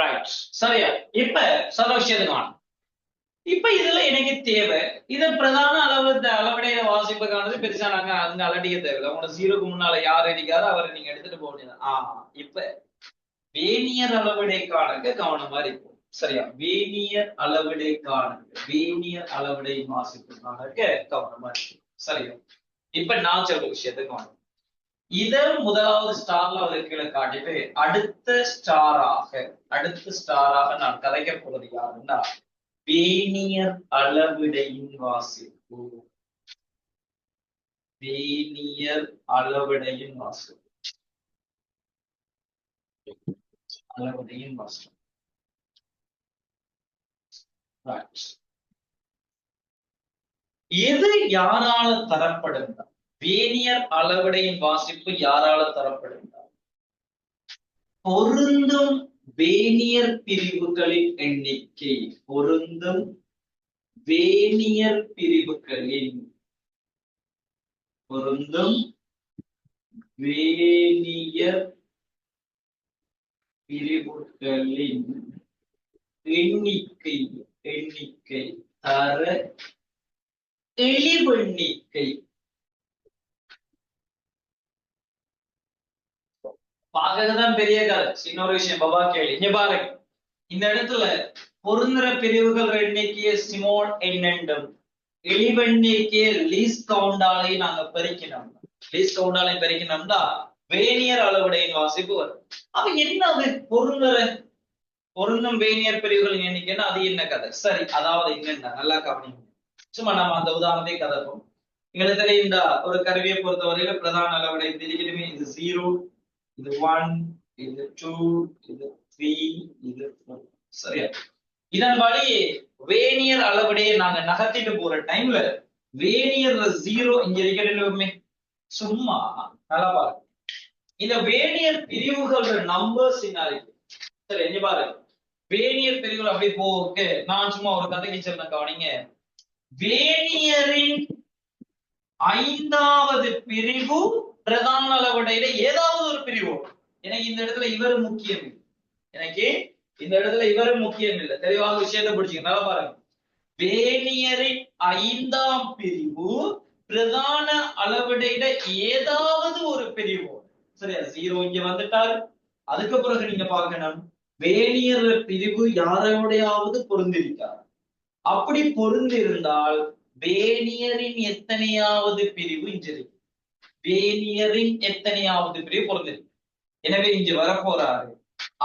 Right. சரியா? இப்ப சொல்ற விஷயத்துக்கு வாங்க. இப்ப இதுல எனக்கு தேவை இத பிரதான அளவிடையில வாசிப்புக்கானது பெருசா நாங்க அங்க அலட்டிக்க தேவையில்லை. உங்களோட ஜீரோக்கு முன்னால யார் இருக்காரோ அவரை நீங்க எடுத்துட்டு போக வேண்டியது. இப்ப வேனியர் அளவிடை காணுங்க கவனமா இருக்கும். சரியா? வேனியர் அளவிடை காணுங்க, வேனியர் அளவிடை வாசிப்பு காணுங்க கவனமா இருக்கும். சரியா? இப்ப நான் சொல்ற விஷயத்துக்கு வாங்க. இத முதலாவது ஸ்டார்ல அவர் கீழே காட்டிட்டு அடுத்த ஸ்டாராக நான் கதைக்க போறது யாருன்னா வேனியர் அளவிடையின் வாசிப்பு. வேனியர் அளவிடையின் வாசிப்பு. அளவிடையின் வாசிப்பு. எது யாரால தரப்படுகிறார்? வேனியர் அளவிடையின் வாசிப்பு யாரால தரப்படுகிறார்? பொருந்தும் வேனியர் பிரிவுகளின் எண்ணிக்கை. பொருந்தும் வேனியர் பிரிவுகளின் பொருந்தும் வேனியர் பிரிவுகளின் எண்ணிக்கை தர எளிவெண்ணிக்கை. பார்க்கறதுதான் பெரிய கதை. இன்னொரு விஷயம் பாபா கேள்வி இங்க பாருங்க. இந்த இடத்துல பொருந்துற பிரிவுகள் எண்ணிக்கையை சிமோன் என்னென்றும் எளிவெண்ணிக்கையை லீஸ்ட் கவுண்டாலை நாங்க பெருக்கினோம். லீஸ்ட் கவுண்டாலை பெருக்கினோம்னா வேனியர் அளவுடையின் வாசிப்பு வரும். அப்ப என்ன அது பொருந்தும் வேனியர் பிரிவுகளின் எண்ணிக்கைன்னா அது என்ன கதை? சரி, அதாவது என்னன்னா நல்லா கவனிங்க. சும்மா நம்ம அந்த உதாரணத்தை கதைப்போம். எங்களுக்கு தெரியும் ஒரு கருவியை பொறுத்தவரையில பிரதான அளவுடைய பிரிவுகளுமே இது 0, இது 1, இது 2, இது 3, இது 4. சரியா? இதன் வழி வேனியர் அளவுடைய நாங்க நகர்த்திட்டு போற டைம்ல வேனியர் 0 இங்க இருக்கிறதுமே சும்மா நல்லா பாருங்க. இந்த வேனியர் பிரிவுகள் நம்பர்ஸ் இருக்கு. சரி, இங்க பாருங்க. வேனியர் பிரிவுகள் அப்படி போக்கு நான் சும்மா ஒரு கதைக்கு சொல்றேன் கவனிங்க. வேனியரின் 5வது பிரிவு பிரதான அளவுடையில ஏதாவது ஒரு பிரிவு. எனக்கு இந்த இடத்துல இவர் முக்கியம் இல்லை. எனக்கு இந்த இடத்துல இவர் முக்கியம் இல்லை. தெளிவாக விஷயத்தை பிடிச்சிக்க நல்லா பாருங்க. வேனியரின் 5ஆம் பிரிவு பிரதான அளவிடையில ஏதாவது ஒரு பிரிவு. சரியா? 0 இங்க வந்துட்டாரு. அதுக்கு பிறகு நீங்க பார்க்கணும் வேனியர் பிரிவு யாரோடையாவது பொருந்திருக்கார். அப்படி பொருந்திருந்தால் வேனியரின் எத்தனையாவது பிரிவு இங்க இருக்கு. வேனியரின் எத்தனையாவது பிரிவு பொருந்திருக்கு. எனவே இங்க வரப்போறாரு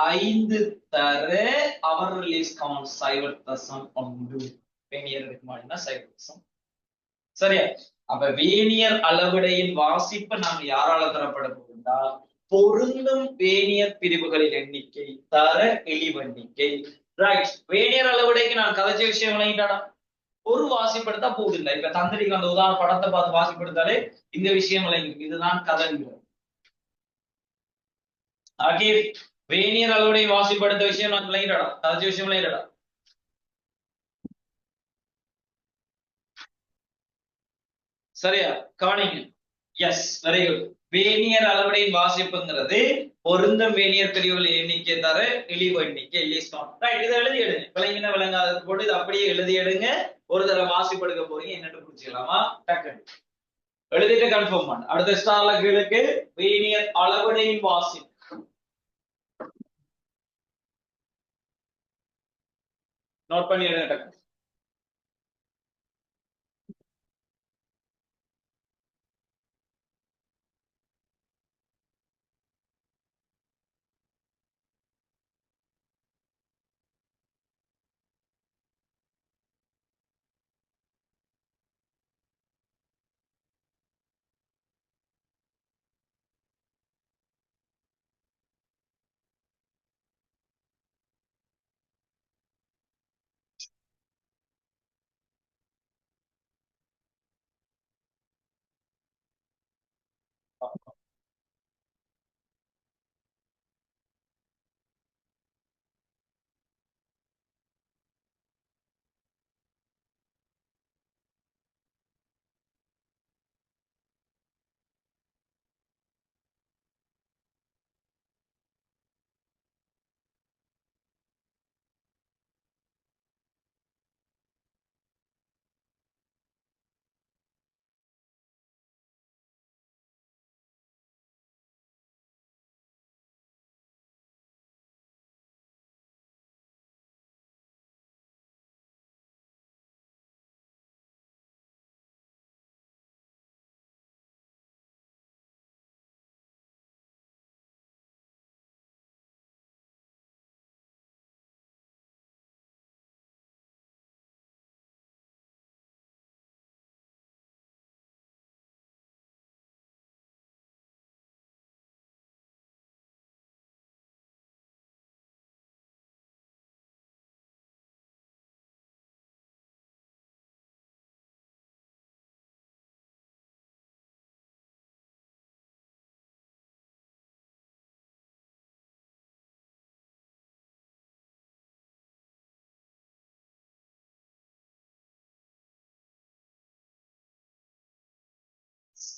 5 தர அவர் ரிலீஸ் கவுண்ட் சைவர்த்தசம் 1. வேனியர் இருக்குமாடினா சைவர்த்தசம். சரியா? அப்ப வேனியர் அளவிடையின் வாசிப்பு நாங்க யாரால தரப்பட போகுதா? பொருந்தும் வேனியர் பிரிவுகளின் எண்ணிக்கை தர எளிவெண்ணிக்கை. ரைட். வேனியர் அளவிடைக்கு நான் கதைச்ச விஷயம் விளங்கிட்டாடா. ஒரு வாசிப்படுத்தா போகுதில்லை. இப்ப தந்திரிக்கு அந்த உதாரண படத்தை பார்த்து வாசிப்படுத்தாலே இந்த விஷயம் விளங்கி. இதுதான் கதைங்கிறது. ஆகே வேனியர் அளவுடைய வாசிப்படுத்த விஷயம் நான் விளங்கிட்டாடா. கதைச்ச விஷயம் விளங்கிட்டாடா. சரியா? கவனிங்க. Yes, very good. வேனியர் அளவுடையின் வாசிப்புங்கிறது பொருந்தும் வேனியர் பிரிவுகள் எண்ணிக்கை தர இழிவு எண்ணிக்கை. ரைட், இதை எழுதி எடுங்க. விளங்கின விளங்காத போட்டு இதை அப்படியே எழுதி எடுங்க. ஒரு தடவை வாசிப்படுக்க போறீங்க என்னன்னு புரிஞ்சுக்கலாமா? டக்கு எழுதிட்டு கன்ஃபார்ம் பண்ண. அடுத்த ஸ்டார்ல கீழுக்கு வேனியர் அளவுடையின் வாசிப்பு. நோட் பண்ணி எடுங்க டக்கு.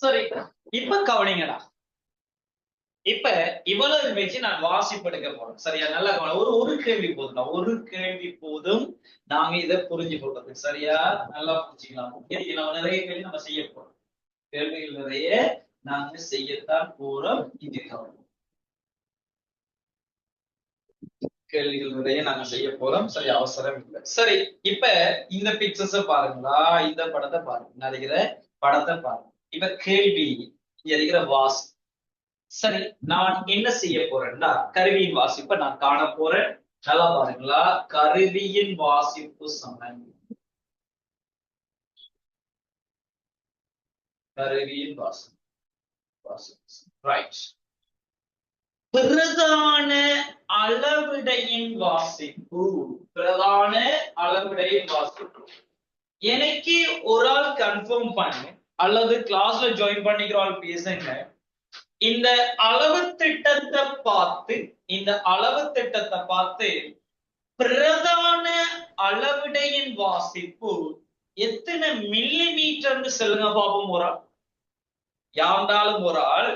சரி, இப்ப கவனிங்கடா. இப்ப இவ்வளவு வச்சு நான் வாசிப்பு எடுக்க போறேன். சரியா? நல்லா ஒரு கேள்வி போதும், ஒரு கேள்வி போதும். நாங்க இதை புரிஞ்சு கொள்றது. சரியா? நல்லா புரிஞ்சுக்கலாம். நம்ம நிறைய கேள்வி நம்ம செய்ய போறோம். கேள்விகள் நிறைய நாங்க செய்யத்தான் போறோம். இது கேள்விகள் நிறைய நாங்க செய்ய போறோம். சரி, அவசரம் இல்லை. சரி, இப்ப இந்த பிக்சர்ஸ பாருங்களா, இந்த படத்தை பாருங்க, நிறைய படத்தை பாருங்க. இப்ப கேள்வி இங்க இருக்கிற வாசி. சரி, நான் என்ன செய்ய போறேன்னா கருவியின் வாசிப்பை நான் காண போறேன். நல்லா பாருங்களா, கருவியின் வாசிப்பு சமன். கருவியின் வாசிப்பு ரைட். பிரதான அளவிடையின் வாசிப்பு. பிரதான அளவிடையின் வாசிப்பு. எனக்கு ஒரு ஆள் கன்ஃபார்ம் பண்ணு அல்லது கிளாஸ்ல ஜாயின் பண்ணிக்கிற ஆள் பேசுங்க. இந்த அளவு திட்டத்தை பார்த்து பிரதான அளவிடையின் வாசிப்பு எத்தனை மில்லி மீட்டர்னு சொல்லுங்க பாப்போம். ஒரு ஆள் யாருந்தாலும் ஒரு ஆள்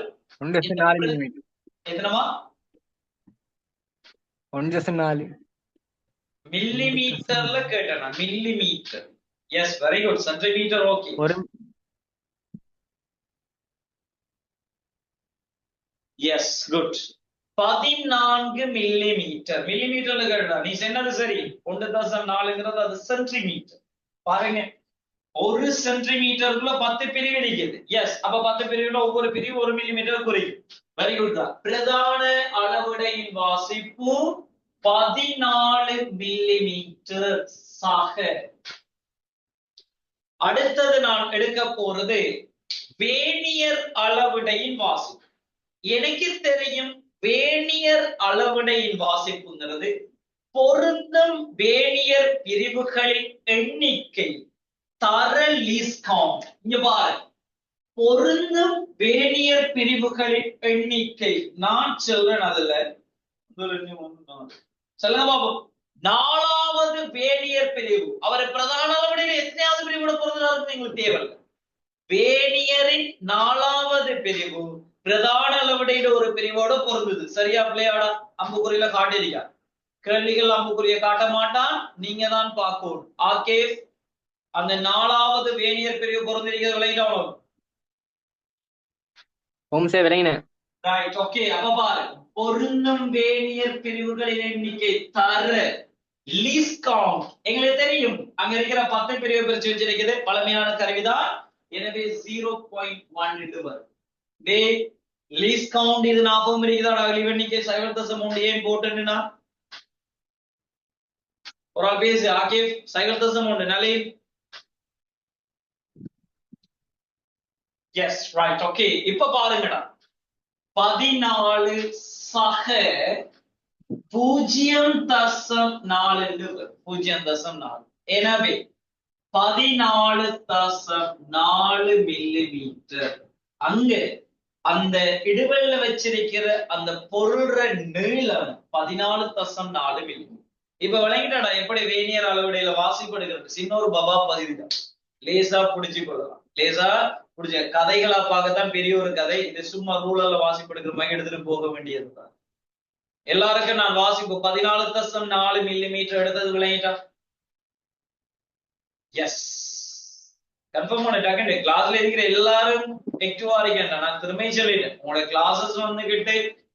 எத்தனமா மில்லி மீட்டர்ல கேட்டேனா? Millimetre. Yes, very good. Centimetre okay. Yes, good. 14 millimetre. மில்லி மீட்டர்ல கேட்டா நீ சொன்னது சரி. 1.4 அது சென்டிமீட்டர். பாருங்க, ஒரு சென்டிமீட்டருக்குள்ள 10 பிரிவு இருக்குது. எஸ், அப்ப 10 பிரிவுல ஒவ்வொரு பிரிவு 1 மில்லி மீட்டர் குறையும். வெரி குட் தான். பிரதான அளவிடையின் வாசிப்பு 14 மில்லி மீட்டர் ஆக. அடுத்தது நான் எடுக்க போறது வேனியர் அளவிடையின் வாசிப்பு. எனக்கு தெரியும் வேனியர் அளவிடையின் வாசிப்புங்கிறது பொருந்தும் வேனியர் பிரிவுகளின் எண்ணிக்கை தர லீஸ்ட் கவுண்ட். இங்க பாரு, பொருந்தும் வேனியர் பிரிவுகளின் எண்ணிக்கை. நான் சொல்றேன் அதுல சொல்லுங்க பாபு. 4வது வேனியர் பிரிவு. அவரை பிரதான அளவிடையில் எத்தனையாவது பிரிவோட பொருந்துறாரு எங்களுக்கு தேவையில்லை. வேனியரின் 4வது பிரிவு பிரதான அளவிடையில ஒரு பிரிவோட பொருந்துது. சரியா பிள்ளையாடா? அம்புக்குறியில காட்டிருக்கா. கேள்விகள் அம்புக்குறிய காட்ட மாட்டான், நீங்க தான் பார்க்கணும். ஆகே, அந்த 4வது வேனியர் பிரிவு பொருந்திருக்கிறது விளையாட. Right, okay. அப்ப பாரு, பொருந்தும் வேனியர் பிரிவுகளின் எண்ணிக்கை தர லீஸ்ட் கவுண்ட். எங்களுக்கு தெரியும் அங்க இருக்கிற 10 பிரிவு பிரிச்சு வச்சிருக்கிறது பழமையான கருவிதான். எனவே 0.1 வரும். லீஸ்ட் கவுண்ட் இது 40 இருக்குதா? எண்ணிக்கை 0.1 ஏன் போட்டுன்னா ஒரு ஆள் பேசு. ஆகிப் 0.1 நல்ல. Yes, right, okay. இப்ப பாருங்கடா, 14 சக 0.4 0.4. எனவே 14.4 மில்லி மீட்டர். அங்க அந்த இடுவெல்ல வச்சிருக்கிற அந்த பொருள்ற நீளம் 14.4 மில்லி. இப்ப விளங்கிட்டாடா எப்படி வேனியர் அளவிடையில வாசிப்படுகிறது. சின்ன ஒரு பபா பதிவுதான். லேசா புடிச்சு கொள்ளலாம். லேசா புடிச்ச கதைகளா பார்க்கத்தான் பெரிய ஒரு கதை. இது சும்மா ரூலர்ல வாசிப்படுகிற மாதிரி எடுத்துட்டு போக வேண்டியதுதான். எல்லாருக்கும் நான் வாசிப்பு 14.4 மில்லி மீட்டர் எடுத்தது விளங்கிட்டா? எஸ், கன்ஃபார்ம் பண்ணிட்டாங்க. கிளாஸ்ல இருக்கிற எல்லாரும் ஆக்டிவா இருக்கேன். நான் திரும்ப சொல்லிட்டேன், உங்களோட கிளாஸஸ் வந்துகிட்டு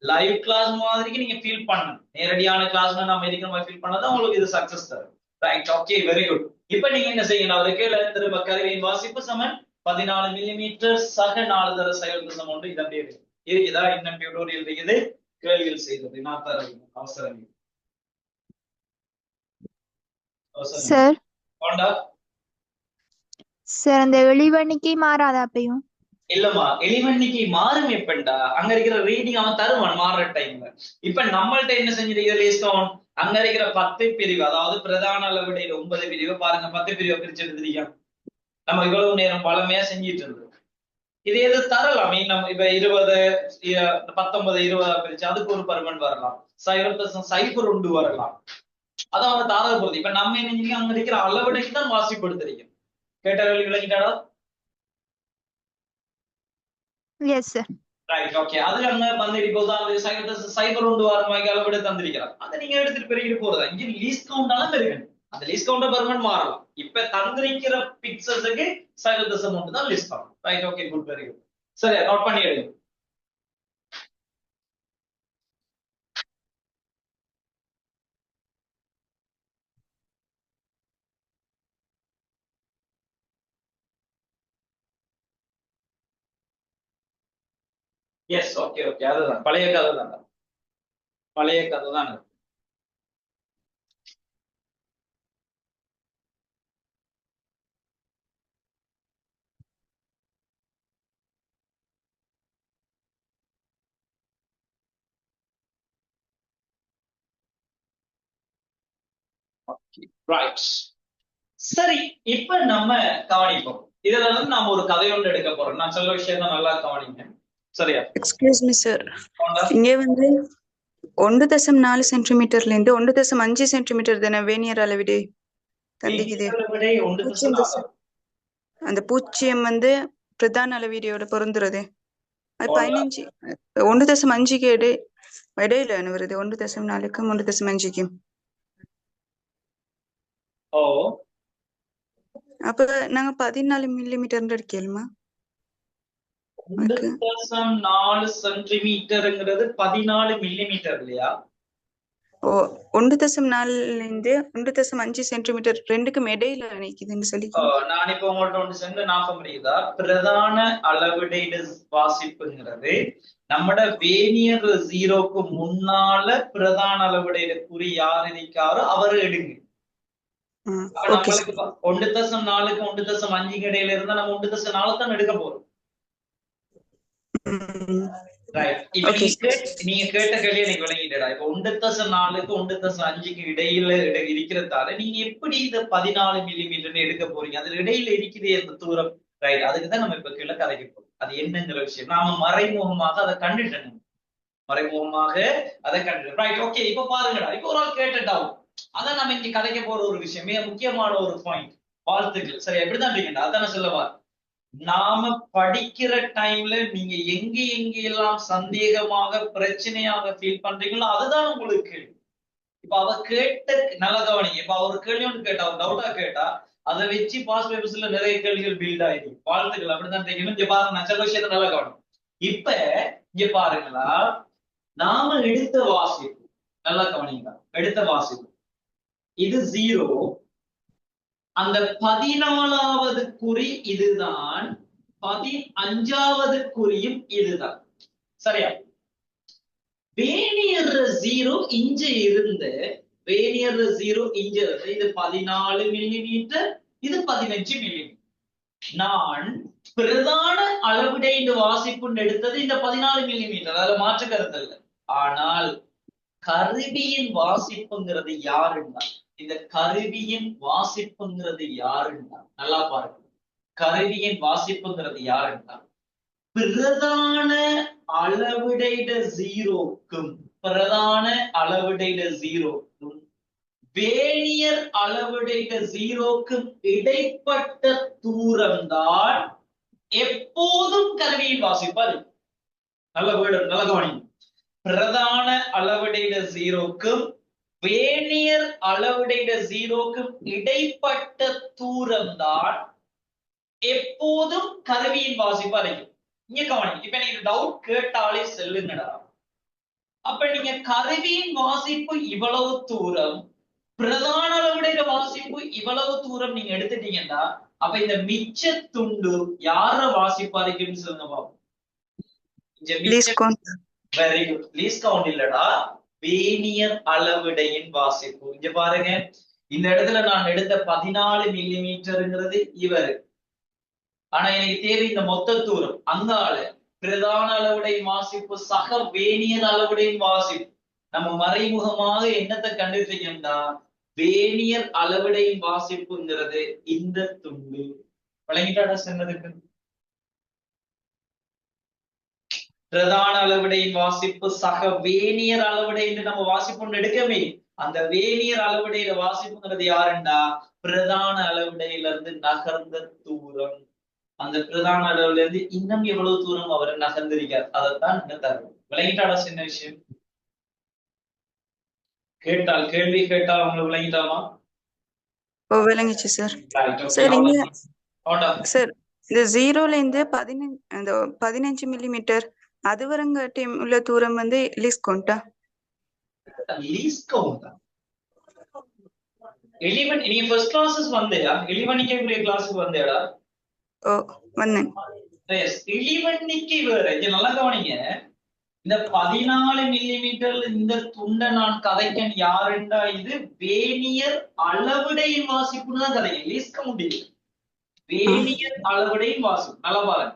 லைவ் கிளாஸ் மாதிரிக்கு நீங்க ஃபீல் பண்ணணும். நேரடியான கிளாஸ் நம்ம இருக்கிற மாதிரி ஃபீல் பண்ணாதான் உங்களுக்கு இது சக்சஸ் தரும். Right, okay, very good. இப்ப நீங்க என்ன செய்யணும்? அதுக்கு திரும்ப கருவியின் வாசிப்பு சமன் 14 மில்லி மீட்டர் சக 4 தர செயல் சமம். இது அப்படியே இருக்குதா? இன்னும் டியூட்டோரியல் இருக்குது. கேள்விகள் செய்தது நான் தர அவசரம் சார். சார், அந்த எளிவெண்ணிக்கை மாறாதா அப்பயும்? இல்லம்மா, எளிவெண்ணிக்கை மாறும். எப்பண்டா அங்க இருக்கிற ரீடிங் அவன் தருவான் மாறுற டைம்ல. இப்ப நம்மள்ட்ட என்ன செஞ்சிருக்க? அங்க இருக்கிற 10 பிரிவு, அதாவது பிரதான அளவிடையில 9 பிரிவு பாருங்க. 10 பிரிவை பிரிச்சு எடுத்துருக்கோம். நம்ம இவ்வளவு நேரம் பழமையா செஞ்சிட்டு இருந்தோம். இது எது தரலாம்? நம்ம இப்ப 20 19 20 பிரிச்சு அதுக்கு ஒரு பருமன் வரலாம். 0.01 வரலாம். அதான் அவன் தாரத போகுது. இப்ப நம்ம என்ன செஞ்சீங்க? அங்க இருக்கிற அளவிடைக்கு தான் வாசிப்படுத்துறீங்க. கேட்ட கேள்வி விளங்கிட்டாடா? Yes, sir. Right okay. அதுல அங்க வந்துட்டு இப்போ உதாரணத்துக்கு சைபர் ஒன்று வாரமாக்கி அளவிட தந்திருக்கிறார். அதை நீங்க எடுத்துட்டு பெருகிட்டு போறதா. இங்க லீஸ்ட் கவுண்டாலும் பெருகணும். அந்த லீஸ்ட் கவுண்டர் பெருமன் மாறலாம். இப்ப தந்திருக்கிற பிக்சல்ஸுக்கு 0.1 தான் least count. Right okay good very good. சரி நோட் பண்ணி எடுங்க. எஸ் ஓகே ஓகே அதுதான் பழைய கதை தான். பழைய கதை தான். ரைட் சரி இப்ப நம்ம கவனிப்போம். இதுல இருந்து நாம ஒரு கதை ஒன்று எடுக்க போறோம். நான் சொல்ல விஷயத்த நல்லா கவனிங்க. சரியா? எக்ஸ்கியூஸ் மீ சார், இங்கே வந்து 1.4 சென்டிமீட்டர்ல இருந்து 1.5 சென்டிமீட்டர் தானே வேனியர் அளவிடு தந்திக்குது. அந்த பூஜ்ஜியம் வந்து பிரதான அளவீடியோட பொருந்துறது. அது 15 1.5க்கு இடையில வருது. 1.4க்கும் 1.5க்கும். ஓ அப்ப நாங்க 14 மில்லிமீட்டர் எடுக்கலுமா? 1.4 சென்டிமீட்டர்ங்கிறது 14 மில்லிமீட்டர் இல்லையா? ஓ 1.4 இருந்து 1.5 சென்டிமீட்டர் ரெண்டுக்கும் இடையில நிக்குதுன்னு சொல்லி. நான் இப்ப உங்கள்ட்ட ஒன்று சென்று ஞாபகம் இருக்குதா? பிரதான அளவிடைடு வாசிப்புங்கிறது நம்மட வேனியர் 0க்கு முன்னால பிரதான அளவிடைடு குறி யார் இருக்காரோ அவர் எடுங்க. நம்மளுக்கு 1.4க்கு 1.5க்கு இடையில இருந்தா நம்ம 1.4 தான் எடுக்க போறோம். நீங்க கேட்ட கேள்வி எனக்கு விளங்கிட்டா. இப்ப 1.4க்கு 1.5க்கு இடையில இருக்கிறதால நீங்க எப்படி இந்த 14 மில்லிமீட்டர் எடுக்க போறீங்க? அதுல இடையில இருக்கிறதே அந்த தூரம். ரைட் அதுக்குதான் நம்ம இப்ப கீழே கதைக்க போறோம். அது என்னங்கிற விஷயம் நாம மறைமுகமாக அதை கண்டுட்டோம். மறைமுகமாக அதை கண்டுட்டோம். Right okay. இப்ப பாருங்கடா, இப்ப ஒரு ஆள் கேட்ட டவுட். அதான் நம்ம இங்க கதைக்க போற ஒரு விஷயம், மிக முக்கியமான ஒரு பாயிண்ட். வாழ்த்துக்கள். சரி எப்படிதான் இருக்கீங்க? அதான சொல்லவா. நாம படிக்கிற டைம்ல நீங்க எங்கெல்லாம் சந்தேகமாக பிரச்சனையாக ஃபீல் பண்றீங்களோ அதுதான் உங்களுக்கு. இப்ப அவ கேட்ட நல்ல கவனிங்க. இப்ப அவர் கேள்வி ஒன்று கேட்டா, அவர் டவுட்டா கேட்டா, அதை வச்சு பாஸ் பேப்பர்ஸ்ல நிறைய கேள்விகள் பில்ட் ஆயிடுது. வாழ்த்துக்கள். அப்படிதான் தெரியும். இங்க பாருங்க, நான் சில விஷயத்த நல்லா கவனம். இப்ப இங்க பாருங்களா, நாம எடுத்த வாசிப்பு நல்லா கவனிங்க. எடுத்த வாசிப்பு இது 0. அந்த 14வது குறி இதுதான், 15வது குறியும் இதுதான். சரியா? வேனியர் 0 இங்க இருந்து வேனியர் 0 இங்க இருந்து இது 14 மில்லிமீட்டர், இது 15 மில்லிமீட்டர். நான் பிரதான அளவிடைந்து வாசிப்பு எடுத்தது இந்த 14 மில்லிமீட்டர். அதுல மாற்று கருத்து இல்லை. ஆனால் கருவியின் வாசிப்புங்கிறது யாருன்னா, இந்த கருவியின் வாசிப்புங்கிறது யாருன்னா நல்லா பாருங்க. கருவியின் வாசிப்புங்கிறது யாருன்னா பிரதான அளவிடைட 0க்கும் பிரதான அளவிடைட 0க்கும் வேனியர் அளவிடைட 0க்கும் இடைப்பட்ட தூரம்தான் எப்போதும் கருவியின் வாசிப்பார். நல்ல வேர்டு, நல்ல கவனிங்க. பிரதான அளவிடைட 0க்கும் வேனியர் அளவிடைட 0க்கும் இடைப்பட்ட தூரம்தான் எப்போதும் கருவியின் வாசிப்பு அறையும். இங்க கவனிங்க. இப்ப நீங்க டவுட் கேட்டாலே செல்லுங்கடா. அப்ப நீங்க கருவியின் வாசிப்பு இவ்வளவு தூரம், பிரதான அளவுடைய வாசிப்பு இவ்வளவு தூரம் நீங்க எடுத்துட்டீங்கன்னா, அப்ப இந்த மிச்ச துண்டு யார வாசிப்பு அறைக்குன்னு சொல்லுங்க பாப்போம். Very good. லீஸ்ட் கவுண்ட் இல்லடா, வேனியர் அளவிடையின் வாசிப்பு. இங்க பாருங்க, இந்த இடத்துல நான் எடுத்த 14 மில்லிமீட்டருங்கிறது இவரு. ஆனா எனக்கு தேவை இந்த மொத்த தூரம். அங்கால பிரதான அளவுடையின் வாசிப்பு சக வேனியர் அளவுடையின் வாசிப்பு. நம்ம மறைமுகமாக என்னத்தை கண்டுபிடிக்கணும்னா, வேனியர் அளவிடையின் வாசிப்புங்கிறது இந்த துண்டு. வழங்கிட்டாடா சொன்னதுக்கு. பிரதான அளவிடையின் வாசிப்பு சக வேனியர் அளவிடைன்னு நம்ம வாசிப்பு எடுக்கவே, அந்த வேனியர் அளவிடையில வாசிப்புங்கிறது யாருன்னா பிரதான அளவிடையில இருந்து நகர்ந்த தூரம். அந்த பிரதான அளவுல இருந்து இன்னும் எவ்வளவு தூரம் அவர் நகர்ந்திருக்கார் அதைத்தான் நீங்க தரணும். விளங்கிட்டாடா சின்ன விஷயம்? கேள்வி கேட்டால் உங்களுக்கு விளங்கிட்டாமா? ஓ விளங்குச்சு சார். Right, okay. சார் இங்க அவ்வளவுதான். சார் இந்த 0ல இருந்து 15 மில்லிமீட்டர் அது வரங்காட்டி உள்ள தூரம் வந்து லீஸ்ட் கவுண்டா? லீஸ்ட் கவுண்ட் தான். நீ ஃபர்ஸ்ட் கிளாஸஸ் வந்தேடா, எலிவனிக்கே கிளாஸுக்கு வந்தேடா. ஓ வந்தேன். எஸ், எலிவனிக்கு வேற. இங்க நல்லா கவனிங்க, இந்த 14 மில்லிமீட்டர் இந்த துண்டை நான் கதைக்கன் யாருண்டா, இது வேனியர் அளவிடையின் வாசிப்புன்னு தான் கதைக்கன். லீஸ்ட் கவுண்ட் இது வேனியர் அளவிடையின் வாசிப்பு. நல்லா பாருங்க,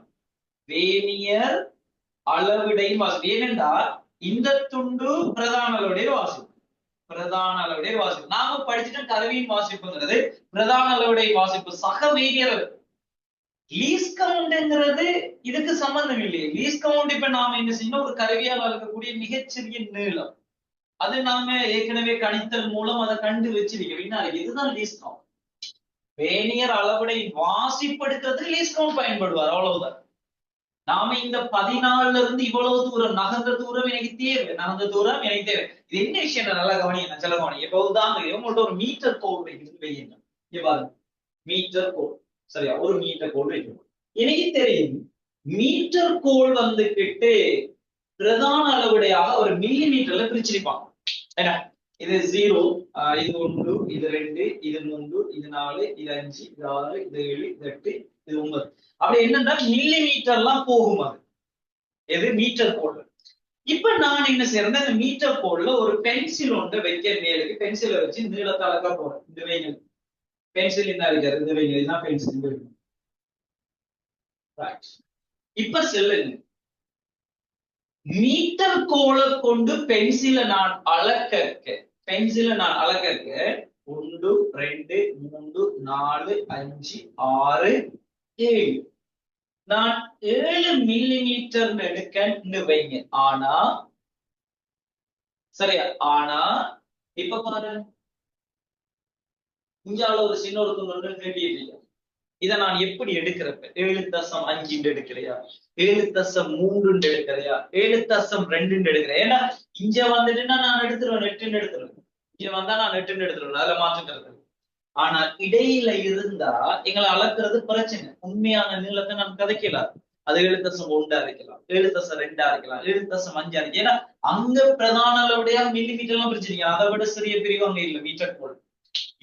வேனியர் அளவிடையின் வாசிப்பு. ஏனென்றா இந்த துண்டு பிரதான அளவுடைய வாசிப்பு. பிரதான அளவுடைய வாசிப்பு நாம படிச்சுட்டு கருவியின் வாசிப்புங்கிறது பிரதான அளவுடைய வாசிப்பு. சக வேனியர் லீஸ்ட் கவுண்ட்ங்கிறது இதுக்கு சம்பந்தம் இல்லையே. லீஸ்ட் கவுண்ட் இப்ப நாம என்ன செய்யணும், ஒரு கருவியால் அளக்கக்கூடிய மிகச்சிறிய நீளம். அது நாம ஏற்கனவே கணித்தல் மூலம் அதை கண்டு வச்சிருக்கோம். இதுதான் லீஸ்ட் கவுண்ட். வேனியர் அளவுடை வாசிப்படுத்துறதுக்கு லீஸ்ட் கவுண்ட் பயன்படுவார், அவ்வளவுதான். நாம இந்த 14ல இருந்து இவ்வளவு தூரம் நகர்ந்த தூரம் எனக்கு தேவை, நகர்ந்த தூரம் எனக்கு தேவை. இது என்ன விஷயம் நல்லா கவனிங்க, நான் சொல்ல கவனிங்க. இப்ப உதாரணம் உங்கள்ட்ட ஒரு மீட்டர் கோல் வைங்க. இங்க பாருங்க, மீட்டர் கோல். சரியா, ஒரு மீட்டர் கோல் வைக்கணும். எனக்கு தெரியும் மீட்டர் கோல் வந்துகிட்டு பிரதான அளவுடையாக ஒரு மில்லி மீட்டர்ல பிரிச்சிருப்பாங்க. என்ன, இது 0, இது 1, இது 2, இது 3, இது 4, இது 5, இது 6, இது 7, இது 8, இது 9. அப்படி என்னன்னா மில்லி மீட்டர்லாம் போகும். அது எது, மீட்டர் கோல். இப்ப நான் என்ன செய்யறேன், இந்த மீட்டர் கோல்ல ஒரு பென்சில் ஒன்று வைக்க, மேலுக்கு பென்சிலை வச்சு நீளத்தை அளக்க போறேன். இந்த வைங்க, பென்சில் என்ன இருக்காரு, இந்த வைங்க, இதுதான் பென்சில். இப்ப சொல்லுங்க, மீட்டர் கோலை கொண்டு பென்சிலை நான் அளக்க 1, 2, 3, 4, 5, 6, 7. நான் 7 மில்லிமீட்டர் எடுக்கன்னு வைங்க. ஆனா சரியா, ஆனா இப்ப பாரு, இங்கால ஒரு சின்ன ஒரு துண்டு கேட்டிருக்கீங்க. இதை நான் எப்படி எடுக்கிறப்ப 7.5 எடுக்கிறையா, 7.3 எடுக்கிறையா, 7.2 எடுக்கிறேன். ஏன்னா இங்க வந்துட்டுன்னா நான் எடுத்துருவேன், 8 எடுத்துருவேன். இங்க வந்தா நான் 8 எடுத்துருவேன், அதுல மாற்றுக்கிறது. ஆனா இடையில இருந்தா எங்களை அளக்குறது பிரச்சனை. உண்மையான நீளத்தை நான் கதைக்கலாம். அது 7.1 இருக்கலாம், 7.2 இருக்கலாம், 7.5 இருக்கு. ஏன்னா அங்க பிரதான அளவுடைய மில்லிமீட்டர் எல்லாம் பிரிச்சிருக்கீங்க. அதை விட சிறிய பிரிவு அங்க இல்ல, மீட்டர் கோல்.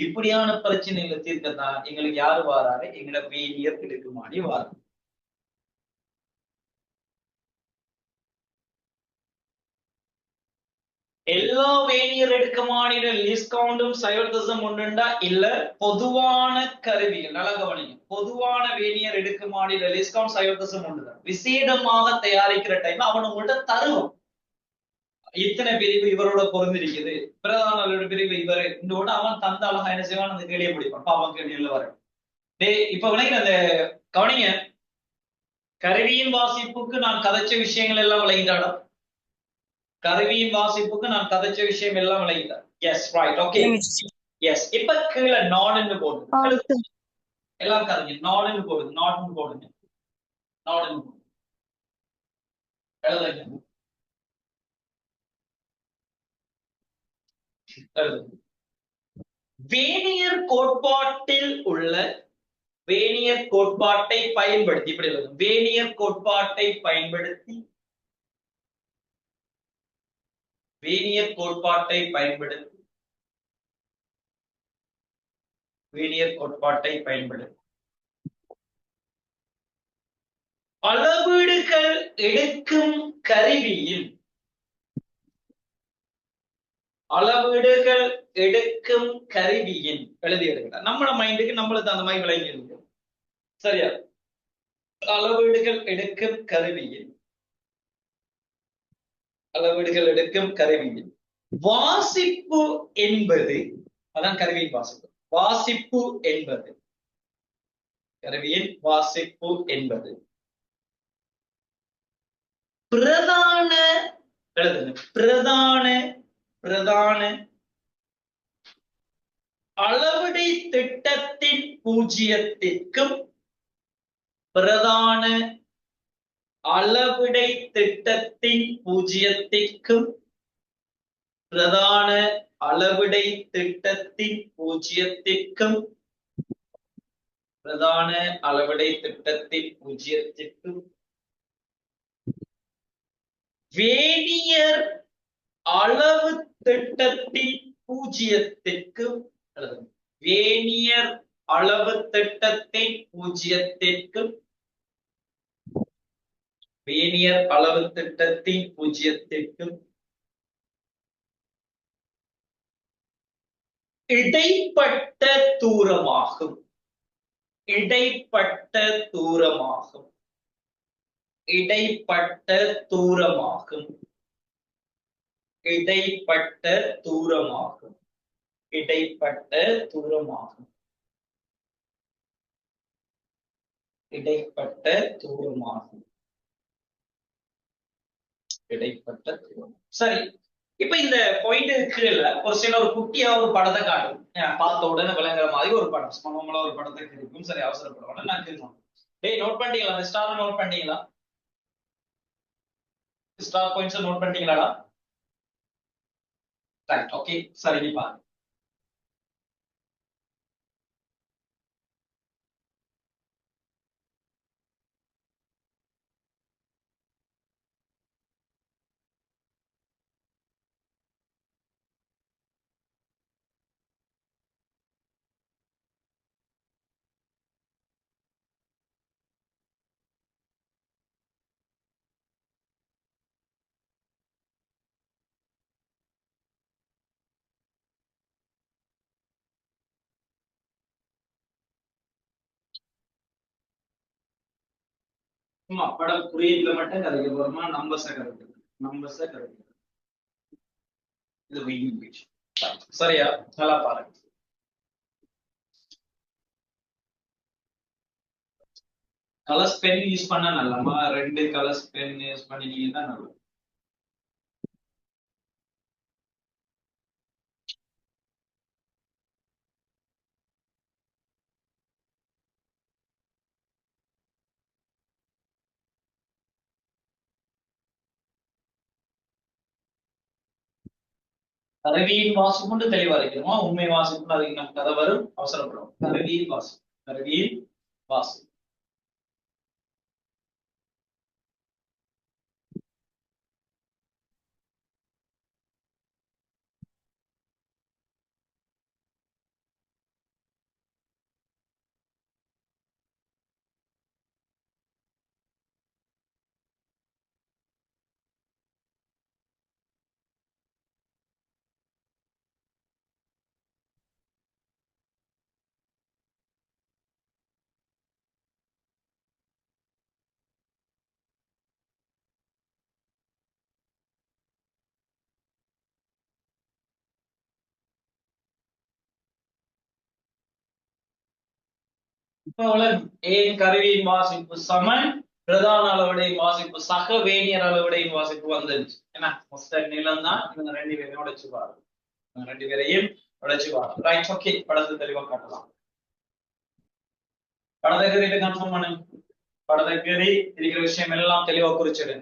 இப்படியான பிரச்சனைகளை தீர்க்கத்தான் எங்களுக்கு யாரு வாராரு, எங்களை வேனியர் எடுக்குமாடி வாராரு. எல்லா வேனியர் எடுக்குமானிட லீஸ்ட் கவுண்டும் சைவர்தசம் ஒன்றுண்டா இல்ல. பொதுவான கருவிகள் நல்லா கவனிங்க, பொதுவான வேனியர் எடுக்குமானிட லீஸ்ட் கவுண்ட் சைவர்தசம் ஒன்றுதான். விசேடமாக தயாரிக்கிற டைம் அவன் உங்கள்ட்ட தருவான். இத்தனை பிரிவு இவரோட பொருந்திருக்குது, பிரதான பிரிவு இவரு இந்த அவன் தந்த அழகா என்ன செய்வான், அந்த கேள்வியை பிடிப்பான். பாவம் கேள்வியில வர இப்ப விளங்கின அந்த கவனிங்க, கருவியின் வாசிப்புக்கு நான் கதைச்ச விஷயங்கள் எல்லாம் விளங்கிட்டாடா. கருவியின் வாசிப்புக்கு நான் கதைச்ச விஷயம் எல்லாம் விளங்கிட்டேன். Yes, right, okay. எஸ், இப்ப கீழே நாடுன்னு போடுங்க. எல்லாம் கதைங்க, நாடுன்னு போடுங்க, நாடுன்னு போடுங்க, நாடுன்னு போடுங்க. எழுதுங்க. வேனியர் கோட்பாட்டில் உள்ள வேனியர் கோட்பாட்டை பயன்படுத்தி, இப்படி எழுதுங்க, வேனியர் கோட்பாட்டை பயன்படுத்தி, வேனியர் கோட்பாட்டை பயன்படுத்தி, வேனியர் கோட்பாட்டை பயன்படுத்தி அளவீடுகள் எடுக்கும் கருவியில், அளவீடுகள் எடுக்கும் கருவியின் எழுதி எடுக்க நம்மள மைண்டுக்கு நம்மளுக்கு அந்த மாதிரி விளங்கி இருக்கு. சரியா, அளவீடுகள் எடுக்கும் கருவியில், அளவீடுகள் எடுக்கும் கருவியில் வாசிப்பு என்பது, அதான் கருவியின் வாசிப்பு. வாசிப்பு என்பது, கருவியின் வாசிப்பு என்பது பிரதான பிரதான பிரதான அளவீடு திட்டத்தின் பூஜ்ஜியத்திற்கும் பிரதான அளவிடை திட்டத்தின் பூஜ்ஜியத்திற்கும் பிரதான அளவிடை திட்டத்தின் பூஜ்ஜியத்திற்கும் பிரதான அளவிடை திட்டத்தின் பூஜ்ஜியத்திற்கும் வேனியர் அளவு திட்டத்தின் பூஜ்ஜியத்திற்கும் வேனியர் அளவு திட்டத்தின் பூஜ்ஜியத்திற்கும் வேனியர் அளவு திட்டத்தின் பூஜ்ஜியத்திற்கும் இடைப்பட்ட தூரமாகும் இடைப்பட்ட தூரமாகும் இடைப்பட்ட தூரமாகும் இடைப்பட்ட தூரமாகும் இடைப்பட்ட தூரமாகும் இடைப்பட்ட தூரமாகும் இடைப்பட்ட தூரம். சரி, இப்ப இந்த பாயிண்ட் கீழ ஒரு சில ஒரு குட்டியா ஒரு படத்தை காட்டும். பார்த்த உடனே விளங்குற மாதிரி ஒரு படம் சுமமல ஒரு படத்தை இருக்கும். சரி, அவசரப்பட நான் கேட்கணும். டேய், நோட் பண்ணிட்டீங்களா? அந்த ஸ்டார் நோட் பண்ணிட்டீங்களா? ஸ்டார் பாயிண்ட்ஸ் நோட் பண்ணிட்டீங்களாடா? Right, okay. சரி, நீ பாருங்க. படம் குறியீட்டுல மட்டும் கதைக்க போறோமா? நம்பர்ஸ கதைக்க இது இங்கிலீஷ். சரியா? நல்லா பாருங்க. கலர்ஸ் பென் யூஸ் பண்ண நல்லமா? 2 கலர்ஸ் பென் யூஸ் பண்ணினீங்கன்னா நல்லது. கருவியின் வாசிப்பு மட்டும் தெளிவா இருக்கணுமா? உண்மை வாசிப்பு அதுக்கு நம்ம கதை வரும், அவசரப்படும். கருவியின் வாசிப்பு, கருவியின் வாசிப்பு. ஏன் கருவியின் வாசிப்பு சமன் பிரதான அளவுடையின் வாசிப்பு சக வேணியர் அளவுடையின் வாசிப்பு வந்துருச்சு. என்ன நிலம் தான் இவங்க 2 பேரையும் உடைச்சு பாருங்க. 2 பேரையும் உடைச்சு பாருங்க. Right, okay. படத்தை தெளிவா காட்டலாம். படத்தை கீறிட்டு கன்ஃபார்ம் பண்ணு. படத்தை கீறி இருக்கிற விஷயம் எல்லாம் தெளிவா குறிச்சிடு.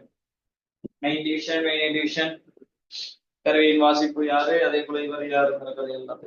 மெயின் டிவிஷன், மெயின் டிவிஷன், கருவியின் வாசிப்பு யாரு, அதே போல இவர் யாருங்கிறது எல்லாம்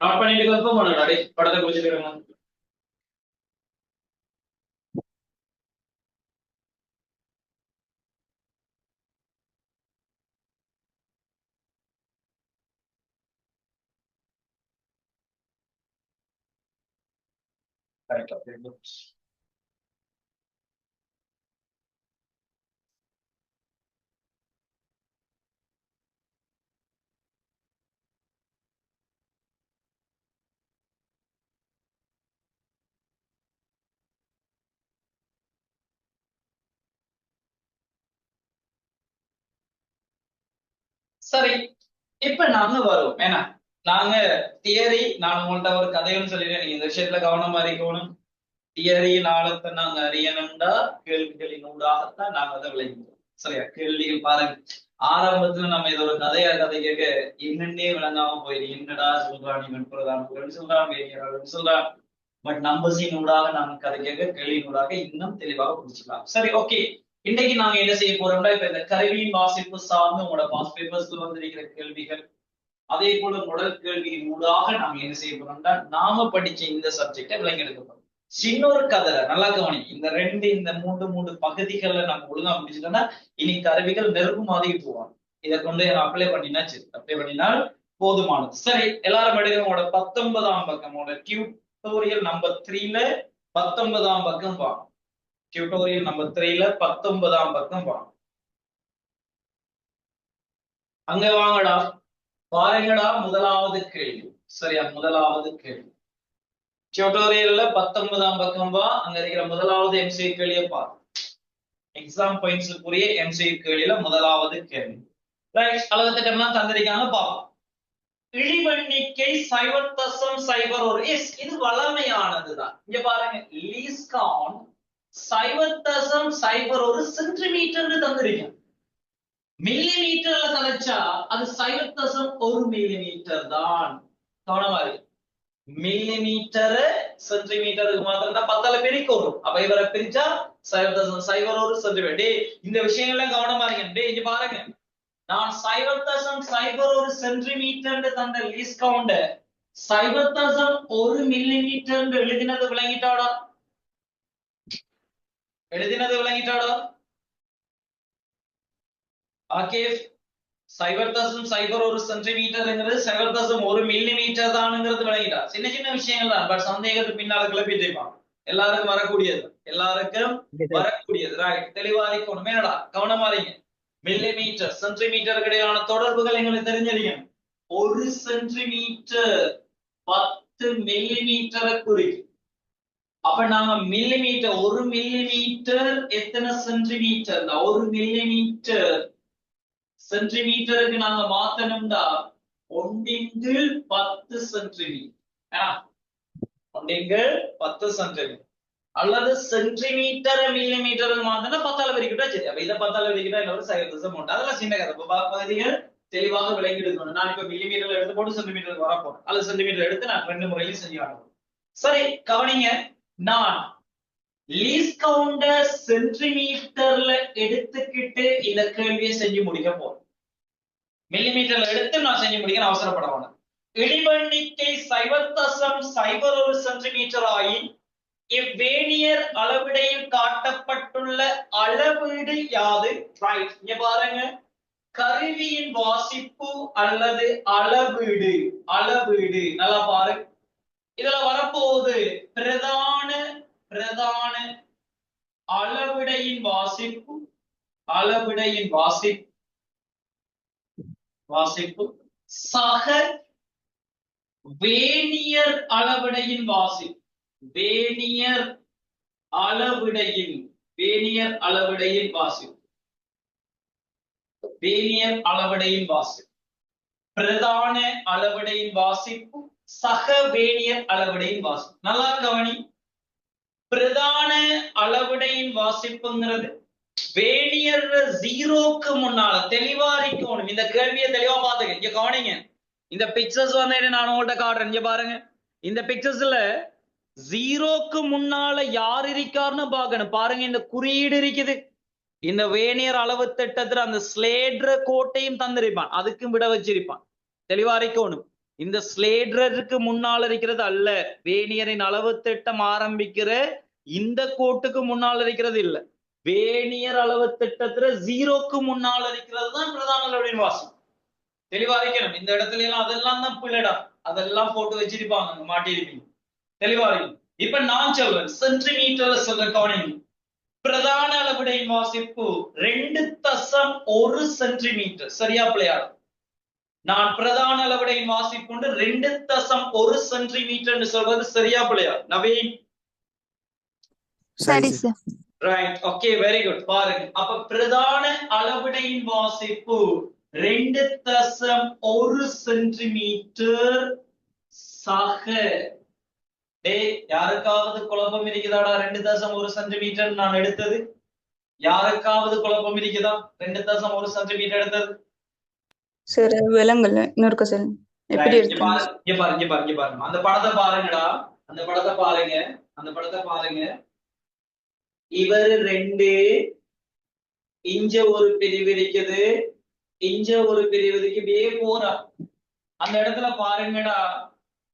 நோட் பண்ணிட்டு கன்ஃபார்ம் பண்ணுங்க டேய் படத்தை குறிச்சிட்டு கரெக்டா சரி இப்ப நாங்க வருவோம் ஏன்னா நாங்க தியரி நான் உங்கள்ட்ட ஒரு கதைன்னு சொல்லிடுறேன் நீங்க இந்த விஷயத்துல கவனமா இருக்கணும் தியரி நாளத்தை நாங்க அறியணும்டா கேள்விகளின் ஊடாகத்தான் நாங்க அதை விளைவிக்கிறோம் சரியா கேள்விகள் பாருங்க ஆரம்பத்துல நம்ம இது ஒரு கதை கேட்க என்னன்னே விளங்காம போயிடு என்னடா சொல்றான் இவன் பிரதான் சொல்றான் வேணியர் சொல்றான் பட் நம்பர்ஸின் ஊடாக நாங்க கதை கேட்க கேள்வியின் ஊடாக இன்னும் தெளிவாக புரிச்சுக்கலாம் சரி ஓகே இன்னைக்கு நாங்க என்ன செய்ய போறோம்னா இப்ப இந்த கருவியின் வாசிப்பு சார்ந்து உங்களோட பாஸ் பேப்பர்ஸ்ல வந்திருக்கிற கேள்விகள் அதே போல முதல் கேள்வியின் ஊடாக நாங்க என்ன செய்ய போறோம்னா நாம படிச்ச இந்த சப்ஜெக்டை விளங்கி எடுக்க போறோம் சின்னொரு கதை நல்லா கவனி இந்த மூன்று பகுதிகள்ல நம்ம ஒழுங்கா முடிச்சுட்டோம்னா இனி கருவிகள் நெருப்பு மாதிரி போவாங்க இதை கொண்டு அப்ளை பண்ணினா சரி அப்ளை பண்ணினால் போதுமானது சரி எல்லாரும் எடுக்க உங்களோட 19ஆம் பக்கம் உங்களோட டியூட்டோரியல் நம்பர் 3ல 19ஆம் பக்கம் வா டியூட்டோரியல் நம்பர் 3ல 19ஆம் பக்கம் வா அங்க வாங்கடா பாருங்கடா முதலாவது கேள்வி சரியா முதலாவது கேள்வி டியூட்டோரியல்ல 19ஆம் பக்கம் வா அங்க இருக்கிற முதலாவது எம்சிக்யூ கேள்வியை பாரு எக்ஸாம் பாயிண்ட்ஸ்க்குரிய எம்சிக்யூ கேள்வியில முதலாவது கேள்வி ரைட் அளவு திட்டம்லாம் தந்திருக்காங்க பாப்போம் இழிவெண்ணிக்கை 0.01 எஸ் இது வளமையானதுதான் இங்க பாருங்க லீஸ்ட் கவுண்ட் 0.01 சென்டிமீட்டர் தந்திருக்காங்க மில்லிமீட்டர்ல கலைச்சா அது 0.1 மில்லிமீட்டர் தான் கவனமா இருக்கு மில்லிமீட்டர் சென்டிமீட்டருக்கு மாத்திரம் தான் 10ஆல பிரிக்கணும் அப்ப இவரை பிரிச்சா 0.01 சென்டிமீட்டர் இந்த விஷயங்கள்லாம் கவனமா இருங்க இங்க பாருங்க நான் 0.01 சென்டிமீட்டர் தந்த லீஸ்ட் கவுண்ட் 0.1 மில்லிமீட்டர் எழுதினது விளங்கிட்டாடா ஆகேஃப் 0.01 சென்டிமீட்டர்ங்கிறது 0.1 மில்லிமீட்டர் தான்ங்கிறது விளங்கிட்டா சின்ன சின்ன விஷயங்கள் தான் பட் சந்தேகத்துக்கு பின்னால கிளப்பிட்டு இருப்பான் எல்லாருக்கும் வரக்கூடியது ரைட் தெளிவா இருக்கணும் என்னடா கவனமா இருங்க மில்லிமீட்டர் சென்டிமீட்டர் இடையிலான தொடர்புகள் எங்களுக்கு தெரிஞ்சிருக்கணும் 1 சென்டிமீட்டர் 10 மில்லிமீட்டரை குறிக்கும் அப்ப நாங்க மில்லிமீட்டர் 1 மில்லிமீட்டர் எத்தனை சென்டிமீட்டர் 1 மில்லிமீட்டர் சென்டிமீட்டருக்கு நாங்க மாத்தணும்டா 1/10 சென்டிமீட்டர் 1/10 சென்டிமீட்டர் அல்லது சென்டிமீட்டர் மில்லிமீட்டர் மாத்தினா 10ஆல வரைக்கிட்டா சரி அப்ப இதை 10ஆல வரைக்கிட்டா இன்னொரு 0.1 அதெல்லாம் சின்ன கதை பகுதிகள் தெளிவாக விளங்கி எடுக்கணும் நான் இப்ப மில்லிமீட்டர்ல எடுத்து போட்டு சென்டிமீட்டர் வரப்போறேன் அல்லது சென்டிமீட்டர் எடுத்து நான் 2 முறையிலும் செஞ்சு காட்டுறேன் சரி கவனிங்க நான் லீஸ்ட் கவுண்ட சென்டிமீட்டர்ல எடுத்துக்கிட்டு இந்த கேள்வியை செஞ்சு முடிக்க போறேன் மில்லிமீட்டர்ல எடுத்து நான் செஞ்சு முடிக்க அவசரப்பட வேண்டாம் இழிவெண்ணிக்கை 0.01 சென்டிமீட்டர் ஆயின் இவ்வேணியர் அளவிடையில் காட்டப்பட்டுள்ள அளவீடு யாது ரைட் இங்க பாருங்க கருவியின் வாசிப்பு அல்லது அளவீடு நல்லா பாருங்க இதுல வரப்போகுது பிரதான அளவிடையின் வாசிப்பு சக வேணியர் அளவிடையின் வாசிப்பு வேணியர் அளவிடையின் வாசிப்பு பிரதான அளவிடையின் வாசிப்பு சக வேணியர் அளவிடையின் வாசிப்பு நல்லா கவனி பிரதான அளவிடையின் வாசிப்புங்கிறது வேணியர் 0க்கு முன்னால தெளிவா இருக்கணும் இந்த கேள்வியை தெளிவா பாத்துக்க இங்க கவனிங்க இந்த பிக்சர்ஸ் வந்து நான் உங்கள்ட்ட காட்டுறேன் இங்க பாருங்க இந்த பிக்சர்ஸ்ல 0க்கு முன்னால யார் இருக்காருன்னு பாக்கணும் பாருங்க இந்த குறியீடு இருக்குது இந்த வேணியர் அளவு திட்டத்துல அந்த ஸ்லேட்ர கோட்டையும் தந்திருப்பான் அதுக்கும் விட வச்சிருப்பான் தெளிவா இருக்கணும் இந்த ஸ்லேடருக்கு முன்னால் இருக்கிறது அல்ல. வேனியரின் அளவு திட்டம் ஆரம்பிக்கிற இந்த கோட்டுக்கு முன்னால் இருக்கிறது இல்ல. வேனியர் அளவு திட்டத்துல 0க்கு முன்னால் இருக்கிறது தான் பிரதான அளவுடைய வாசி. தெளிவா இருக்கணும். இந்த இடத்துல எல்லாம் அதெல்லாம் தான் பிள்ளடா, அதெல்லாம் போட்டு வச்சிருப்பாங்க, மாட்டிருப்பீங்க. தெளிவா இருக்கும். இப்ப நான் சொல்றேன், சென்டிமீட்டர்ல சொல்ற கவனிங்க. பிரதான அளவுடையின் வாசிப்பு 2.1 சென்டிமீட்டர். சரியா பிள்ளையா? நான் பிரதான அளவுடையின் வாசிப்பு 2.1 சென்டிமீட்டர் சொல்வது சரியா பிள்ளையா நவீன்? சரி sir. Right, okay, very good. பாருங்க, அப்ப பிரதான அளவுடையின் வாசிப்பு 2.1 சென்டிமீட்டர் சக. யாருக்காவது குழப்பம் இருக்குதாடா? 2.1 சென்டிமீட்டர் நான் எடுத்தது யாருக்காவது குழப்பம் இருக்குதா? 2.1 சென்டிமீட்டர் எடுத்தது சார் விலங்கல்ல இன்னொருக்க சொல்லுங்க. எப்படி எடுத்தீங்க? பாருங்க, அந்த படத்தை பாருங்கடா, அந்த படத்தை பாருங்க, அந்த படத்தை பாருங்க. இவர் 2 இஞ்ச ஒரு பிரிவு இருக்குது, இஞ்ச ஒரு பிரிவு இருக்கு, இப்படியே போறா. அந்த இடத்துல பாருங்கடா,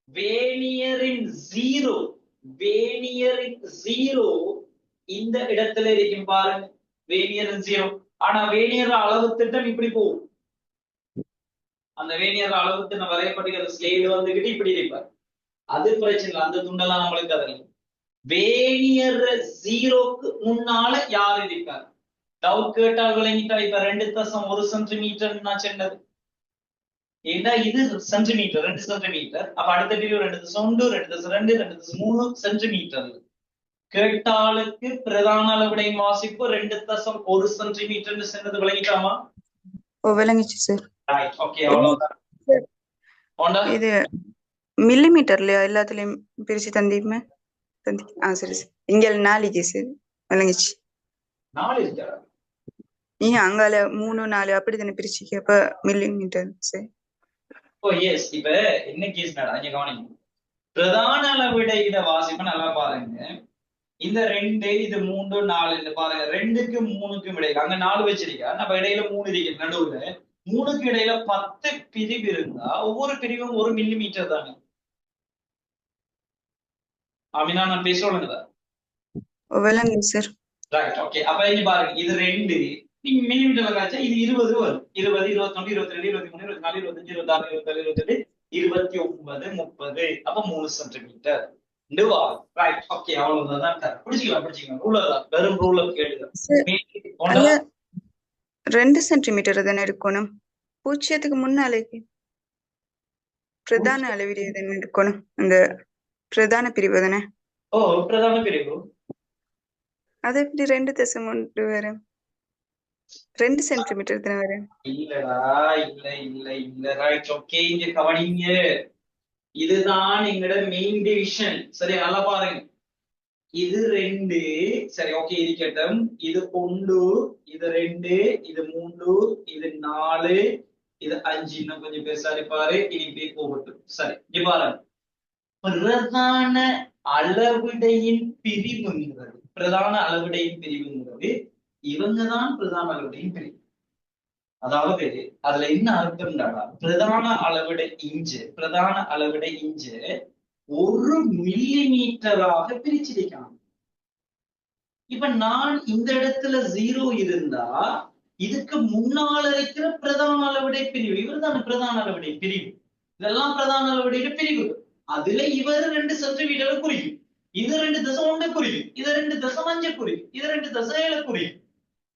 வேனியரின் 0, வேனியரின் 0 இந்த இடத்துல இருக்கும் பாருங்க, வேனியரின் 0. ஆனா வேனியர் அளவு திட்டம் இப்படி போகும். அந்த வேனியர் அளவு திட்டம் வரையப்பட்டிருக்கிற ஸ்லேடு வந்துகிட்டு இப்படி இருப்பார். அது பிரச்சனை இல்லை, அந்த துண்டெல்லாம் நம்மளுக்கு அதில்லை. வேனியர் 0க்கு முன்னால யார் இருக்கார்? டவுட் கேட்டால் விளங்கிட்டா? இப்ப 2.1 சென்டிமீட்டர் நான் சொன்னது ஏண்டா, இது சென்டிமீட்டர் 2 சென்டிமீட்டர். அப்ப அடுத்த பிரிவு 2.1, 2.2, 2.3 சென்டிமீட்டர். கேட்டாளுக்கு பிரதான அளவுடைய வாசிப்பு 2.1 சென்டிமீட்டர் சொன்னது விளங்கிட்டாமா? விளங்கிச்சு சார். ரைட், ஓகே, அவ்வளவுதான். இது மில்லிமீட்டர்லயா எல்லாத்துலயும் பிரிச்சு தந்தீங்க? சரி சார். இங்க 4 சார். விளங்கிச்சு. 4 இருக்கா? நீங்க அங்கால 3, 4 அப்படித்தானே பிரிச்சிக்க. அப்ப மில்லிமீட்டர் சார். ஓ எஸ். இப்ப என்ன கேஸ் மேடம், இங்க கவனிங்க. பிரதான அளவிட வாசிப்பு நல்லா பாருங்க. இந்த 2, இது 3, 4 இந்த பாருங்க, 2க்கு 3க்கும் இடையில அங்க 4 வச்சிருக்கா, நம்ம இடையில 3 இருக்கு. நடுவுல 3க்கு இடையில 10 பிரிவு இருந்தா ஒவ்வொரு பிரிவும் 1 மில்லிமீட்டர் தானே. அப்படின்னா நான் பேசுறேன். விளங்குது சார். Right, okay. அப்ப இங்க பாருங்க, இது 2 நீங்க மில்லிமீட்டர்ல காய்ச்சா இது 20 வரும். 20, 21, 22, 23, 24, 25, 26, 27, 28, 29, 30. அப்ப 3 சென்டிமீட்டர். ரைட், ஓகே, அவ்வளவுதான். பிடிச்சிக்கலாம். ரூலர் தான், வெறும் ரூலர் கேளுங்க. 2 சென்டிமீட்டர் தானே இருக்கணும். பூஜ்ஜியத்துக்கு முன்னாலேக்கு பிரதான அளவீடு தானே இருக்கணும். இந்த பிரதான பிரிவு தானே. ஓ, பிரதான பிரிவு. அது எப்படி 2.1 வரும்? 2 சென்டிமீட்டர் தானே வரும். இல்லடா, இல்ல. ரைட், ஓகே, இங்க கவனிங்க. இதுதான் எங்களோட மெயின் டிவிஷன். சரி, நல்லா பாருங்க. இது 2, சரி, ஓகே, இருக்கட்டும். இது 1, இது 2, இது 3, இது 4, இது 5. இன்னும் கொஞ்சம் பெருசா இருப்பாரு. இனி இப்படியே போகட்டும். சரி, இங்க பாருங்க. பிரதான அளவிடையின் பிரிவுங்கிறது, பிரதான அளவிடையின் பிரிவுங்கிறது இவங்கதான் பிரதான அளவிடையின் பிரிவு. அதாவது அதுல என்ன அர்த்தம்டா, பிரதான அளவிடை இஞ்சு 1 மில்லிமீட்டராக பிரிச்சிருக்காங்க. இப்ப நான் இந்த இடத்துல 0 இருந்தா இதுக்கு முன்னால் இருக்கிற பிரதான அளவிடை பிரிவு இவர் பிரதான அளவிடை பிரிவு. இதெல்லாம் பிரதான அளவிடைய பிரிவு. அதுல இவர் 2 சென்டிமீட்டர் குறிக்கும், இது 2.1 குறிக்கும், இது 2.5 குறிக்கும், இது 2.7 குறிக்கும்.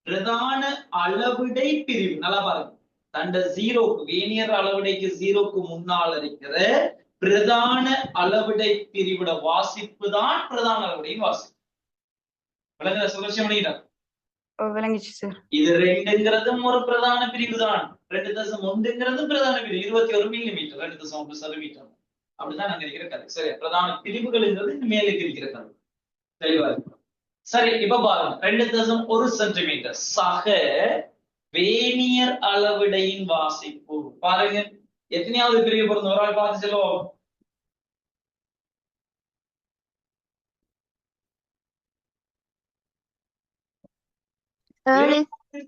பிரதான அளவிடை பிரிவு நல்லா பாருங்க. தண்ட 0க்கு வேனியர் அளவிடைக்கு 0க்கு முன்னால் இருக்கிற பிரதான அளவிடை பிரிவிட வாசிப்பு தான் பிரதான அளவிடையின் வாசிப்பு. விளங்குதா? சுழற்சி பண்ணிட்டார். விளங்கிச்சு சார். இது 2ங்கிறதும் ஒரு பிரதான பிரிவு தான். 2.1ங்கிறது பிரதான பிரிவு. 21 மில்லிமீட்டர், 2.1 சென்டிமீட்டர். அப்படிதான் நாங்க இருக்கிற கதை. சரி, பிரதான பிரிவுகள்ங்கிறது மேலுக்கு இருக்கிற கதை. தெளிவா இருக்கு. சரி, இப்ப பாருங்க, 2.1 சென்டிமீட்டர் சக வேனியர் அளவிடையின் வாசிப்பு. பாருங்க, எத்தனையாவது பிரிவு பொருந்த ஒரு ஆள் பார்த்து சொல்லுவோம்.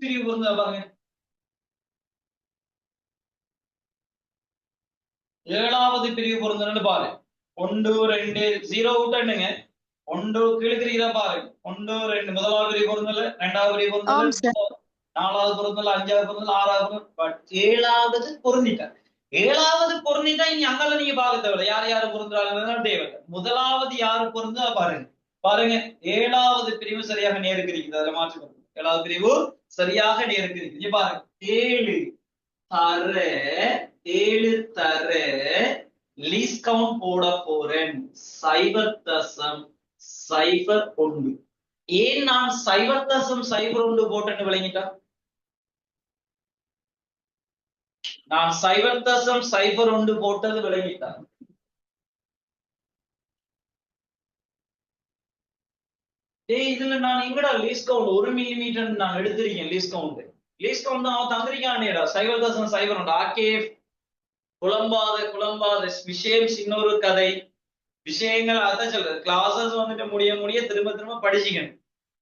பிரிவு பொருந்தா பாருங்க. ஏழாவது பிரிவு பொருந்தன்னு பாரு. 1 2 0 விட்டுங்க. 1 கிழக்குறீங்களா பாரு. 1 2 முதலாவது பிரிவு பொருந்தல, இரண்டாவது பிரிவு பொருந்தல, ஆம் சார். நாலாவது பொருந்தல, அஞ்சாவது பொருந்தல, ஆறாவது பொருந்தல. பட் ஏழாவது பொருந்திட்டார். ஏழாவது பொருந்திட்டா இனி அங்கெல்லாம் நீங்க பார்க்க தேவையில்ல. யார் யாரு பொருந்துறாங்க தேவையில்லை. முதலாவது யாரு பொருந்தா பாருங்க. பாருங்க, ஏழாவது பிரிவு சரியாக நேருக்கு இருக்குது. அதுல மாற்று. ஏழாவது பிரிவு சரியாக நேருக்கு இருக்குது. பாருங்க, 7 தர லீஸ்ட் கவுண்ட் போட போறேன். 0.01. ஏன் நான் 0.01 போட்டேன்னு விளங்கிட்டா? நான் 0.01 போட்டது விளங்கிட்டா? இதுல நான் எங்கடா லீஸ்ட் கவுண்ட் 1 மில்லிமீட்டர் நான் எடுத்திருக்கேன். லீஸ்ட் கவுண்ட் தான் அவன் தந்திருக்கானேடா. 0.01. ஆக்கே குழம்பாத விஷயம். இன்னொரு கதை விஷயங்கள் அதான் சொல்றது. கிளாஸஸ் வந்துட்டு முடிய திரும்ப படிச்சுக்கணும்.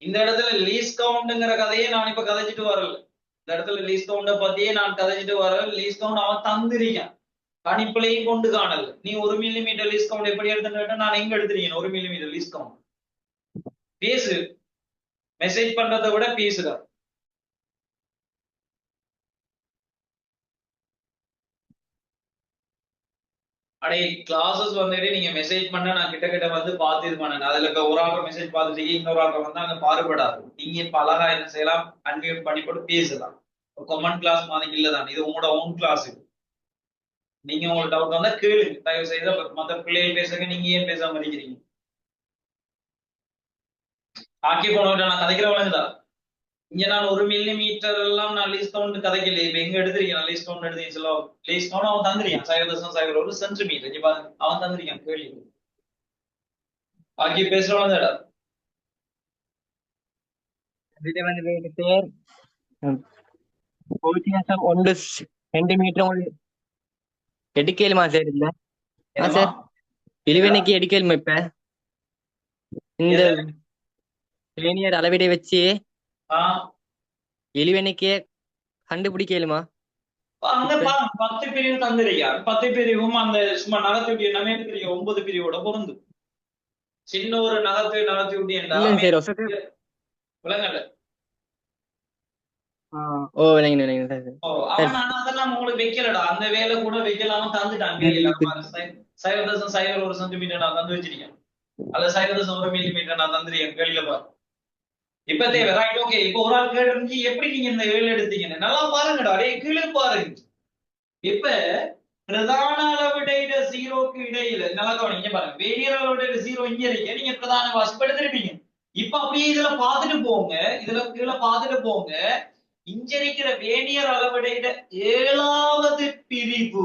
இந்த இடத்துல லீஸ் கவுண்ட்ங்கிற கதையே நான் இப்ப கதைச்சிட்டு வரல. இந்த இடத்துல லீஸ் கவுண்ட பத்தியே நான் கதைச்சிட்டு வரல. லீஸ் கவுண்ட் அவன் தந்திருக்கான். கணிப்பிலையும் கொண்டு காணல. நீ 1 மில்லிமீட்டர் லீஸ் கவுண்ட் எப்படி எடுத்துட்டு நான் எங்க எடுத்திருக்கேன்? 1 மில்லிமீட்டர் லீஸ் கவுண்ட். பேசு. மெசேஜ் பண்றதை விட பேசுடா. அடே கிளாஸஸ் வந்துட்டு நீங்க மெசேஜ் பண்ண நான் கிட்ட வந்து பார்த்து இது பண்ணேன். அதுல இப்ப ஒரு ஆள் மெசேஜ் பார்த்துட்டு இன்னொரு ஆள் வந்து அங்க பாறுபடாது. நீங்க இப்ப அழகா என்ன செய்யலாம்? அன்மியூட் பண்ணி போட்டு பேசலாம். கமெண்ட் கிளாஸ் மாதிரி இல்லதான். இது உங்களோட ஓன் கிளாஸ். நீங்க உங்களுக்கு டவுட் வந்தா கேளுங்க. தயவு செய்து மத்த பிள்ளைகள் பேசுங்க. நீங்க ஏன் பேசாம இருக்கிறீங்க? ஆக்கி போனவங்க நான் கதைக்கிறவங்க தான். இங்க நான் 1 மில்லிமீட்டர் எல்லாம் நான் லீஸ் கவுண்ட் கதைக்கல. இப்ப எங்க எடுத்திருக்கேன்? லீஸ் கவுண்ட் எடுத்து சொல்ல லீஸ் கவுண்ட் அவன் தந்திருக்கான். 0.01 சென்டிமீட்டர். இங்க பாருங்க, அவன் தந்திருக்கான். கேள்வி ஆக்கி பேசுறவங்க தான். ഇതിന്റെ വന്നിട്ട് വ്യത്യാസം 1 സെന്റിമീറ്റർ എടുക്കലുമാ സാർ இல்ல சார் பிரிவினைக்கு எடுக்கலுமா? இப்ப இந்த லீனியர் அளவீடை வச்சு இழிவெண்ணிக்கே கண்டுபிடிக்கலுமா? அங்க 10 பிரிவு தந்திருக்கான். 10 பிரிவும் அந்த சும்மா நகர்த்தி நம்ம எடுக்கிறீங்க 9 பிரிவோட பொருந்தும். சின்ன ஒரு நகர்த்தி விட்டியண்டா விளங்கல. ஓ விளங்கினேன். அதெல்லாம் உங்களுக்கு வைக்கலடா. அந்த வேலை கூட வைக்கலாம தந்துட்டான். 0.01 சென்டிமீட்டர் நான் தந்து வச்சிருக்கேன். அல்ல 0.1 மில்லிமீட்டர் நான் தந்துருக்கேன். கேள்வியில பாரு. இப்ப தேவை ரைட். ஓகே, இப்ப ஒரு ஆள் கேட்டு எப்படி நீங்க இந்த 7 எடுத்தீங்கன்னு நல்லா பாருங்கடா. அதே கீழே பாருங்க. இப்ப பிரதான அளவிடையில 0க்கு இடையில நல்லா கவனிங்க பாருங்க. வேரியர் அளவிடையில 0 இங்க இருக்கு. நீங்க பிரதான வாசிப்பு எடுத்திருப்பீங்க. இப்ப அப்படியே இதுல பாத்துட்டு போங்க. இதுல கீழே பாத்துட்டு போங்க. இங்க இருக்கிற வேரியர் அளவிடையில 7வது பிரிவு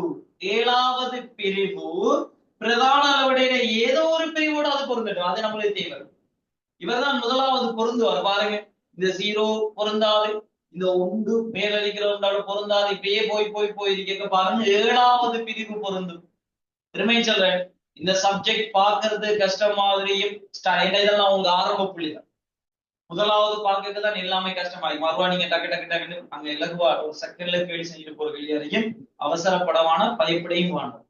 பிரதான அளவிடையில ஏதோ ஒரு பிரிவோட அது பொருந்துடும். அது நம்மளுக்கு தேவை. இவர்தான் முதலாவது பொருந்துவார். பாருங்க, இந்த 0 பொருந்தாது. இந்த 1 மேலடிக்கிற ஒன்றால பொருந்தாது. இப்படியே போய் இருக்க பாருங்க. 7வது பிரிவு பொருந்தும். திரும்ப சொல்றேன், இந்த சப்ஜெக்ட் பார்க்கறது கஷ்டம் மாதிரியும் இதெல்லாம் உங்க ஆரம்ப புள்ளிதான். முதலாவது பார்க்கறது தான் எல்லாமே கஷ்டமாயிருக்கும். மறுவா நீங்க டக்கு அங்க இலகுவா ஒரு செகண்ட்ல கேள்வி செஞ்சுட்டு போற கேள்வி வரைக்கும் அவசரப்படவான பயப்படையும் வேணும்.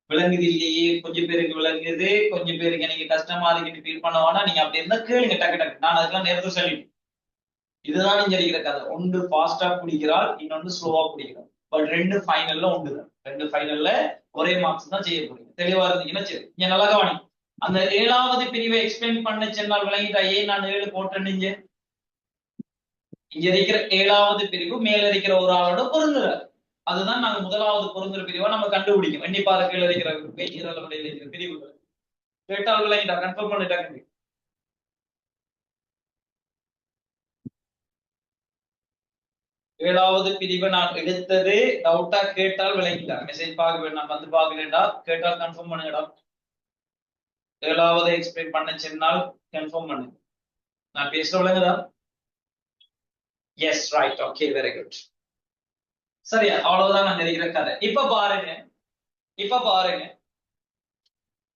விளங்குது இல்லையே? கொஞ்சம் பேருக்கு விளங்குது, கொஞ்சம் பேருக்கு நீங்க கஷ்டமா இருக்குன்னு ஃபீல் பண்ணவானா நீங்க அப்படி இருந்தா கேளுங்க டக்கு. நான் அதுக்கெல்லாம் நேரத்தை சொல்லிட்டேன். இதுதான் இங்க இருக்கிற கதை. ஒன்று ஃபாஸ்டா பிடிக்கிறாள், இன்னொன்று ஸ்லோவா பிடிக்கிறாள். பட் 2 ஃபைனல்ல ஒன்றுதான். 2 ஃபைனல்ல ஒரே மார்க்ஸ் தான் செய்ய போறீங்க. தெளிவா இருந்தீங்கன்னா சரி. இங்க நல்லா கவனி. அந்த 7வது பிரிவை எக்ஸ்பிளைன் பண்ண சென்னால் விளங்கிட்டா? ஏன் நான் 7 போட்டேன்னு இங்க இருக்கிற 7வது பிரிவு மேல இருக்கிற ஒரு ஆளோட பொருந்துறாரு. அதுதான் நாங்க முதலாவது பொருந்துற பிரிவா நம்ம கண்டுபிடிக்கும். எண்ணிப்பாறு கீழே இருக்கிற பிரிவுகள் கேட்டால் விளங்கிட்டா? கன்ஃபார்ம் பண்ணிட்டாங்க. ஏழாவது பிரிவை நான் எடுத்தது டவுட்டா கேட்டால் விளங்கிட்டா? மெசேஜ் பார்க்க நான் வந்து பாக்குறேன்டா. கேட்டால் கன்ஃபார்ம் பண்ணுங்கடா. 7வது எக்ஸ்பிளைன் பண்ண சொன்னால் கன்ஃபார்ம் பண்ணுங்க. நான் பேசுற விளங்குதா? Yes, right, okay, very good. சரியா? அவ்வளவுதான் நான் இருக்கிற கதை. இப்ப பாருங்க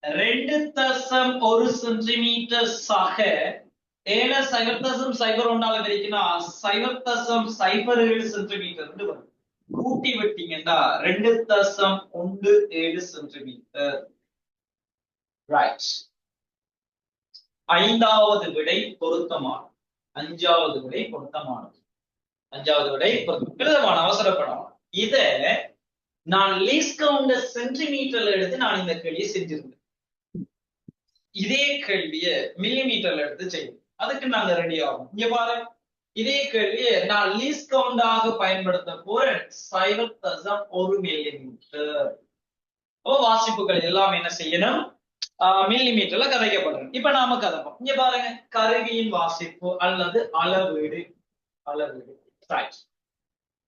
2.1 சென்டிமீட்டர் சக 7 0.01 வரைக்கும் 0.07 சென்டிமீட்டர் வரும். கூட்டி விட்டீங்கன்னா 2.17 சென்டிமீட்டர். ரைட். ஐந்தாவது விடை பொருத்தமானது. அஞ்சாவது விடை பொருத்தமானது. அஞ்சாவது விடை பொருத்தமான அவசரப்படாம. இத நான் லீஸ்ட் கவுண்ட் சென்டிமீட்டர்ல எடுத்து நான் இந்த கேள்வியை செஞ்சிருந்தேன். இதே கேள்விய மில்லிமீட்டர்ல எடுத்து செய்யும். அதுக்கு நாங்க ரெடி ஆகும். இங்க பாரு, இதே கேள்வியை நான் லீஸ்ட் கவுண்டாக பயன்படுத்த போறேன். 0.1 மில்லிமீட்டர். வாசிப்புகள் எல்லாம் என்ன செய்யணும்? மில்லிமீட்டர்ல கதைக்கப்படுறது. இப்ப நாம கதைப்போம். இங்க பாருங்க, கருவியின் வாசிப்பு அல்லது அளவீடு. அளவீடு.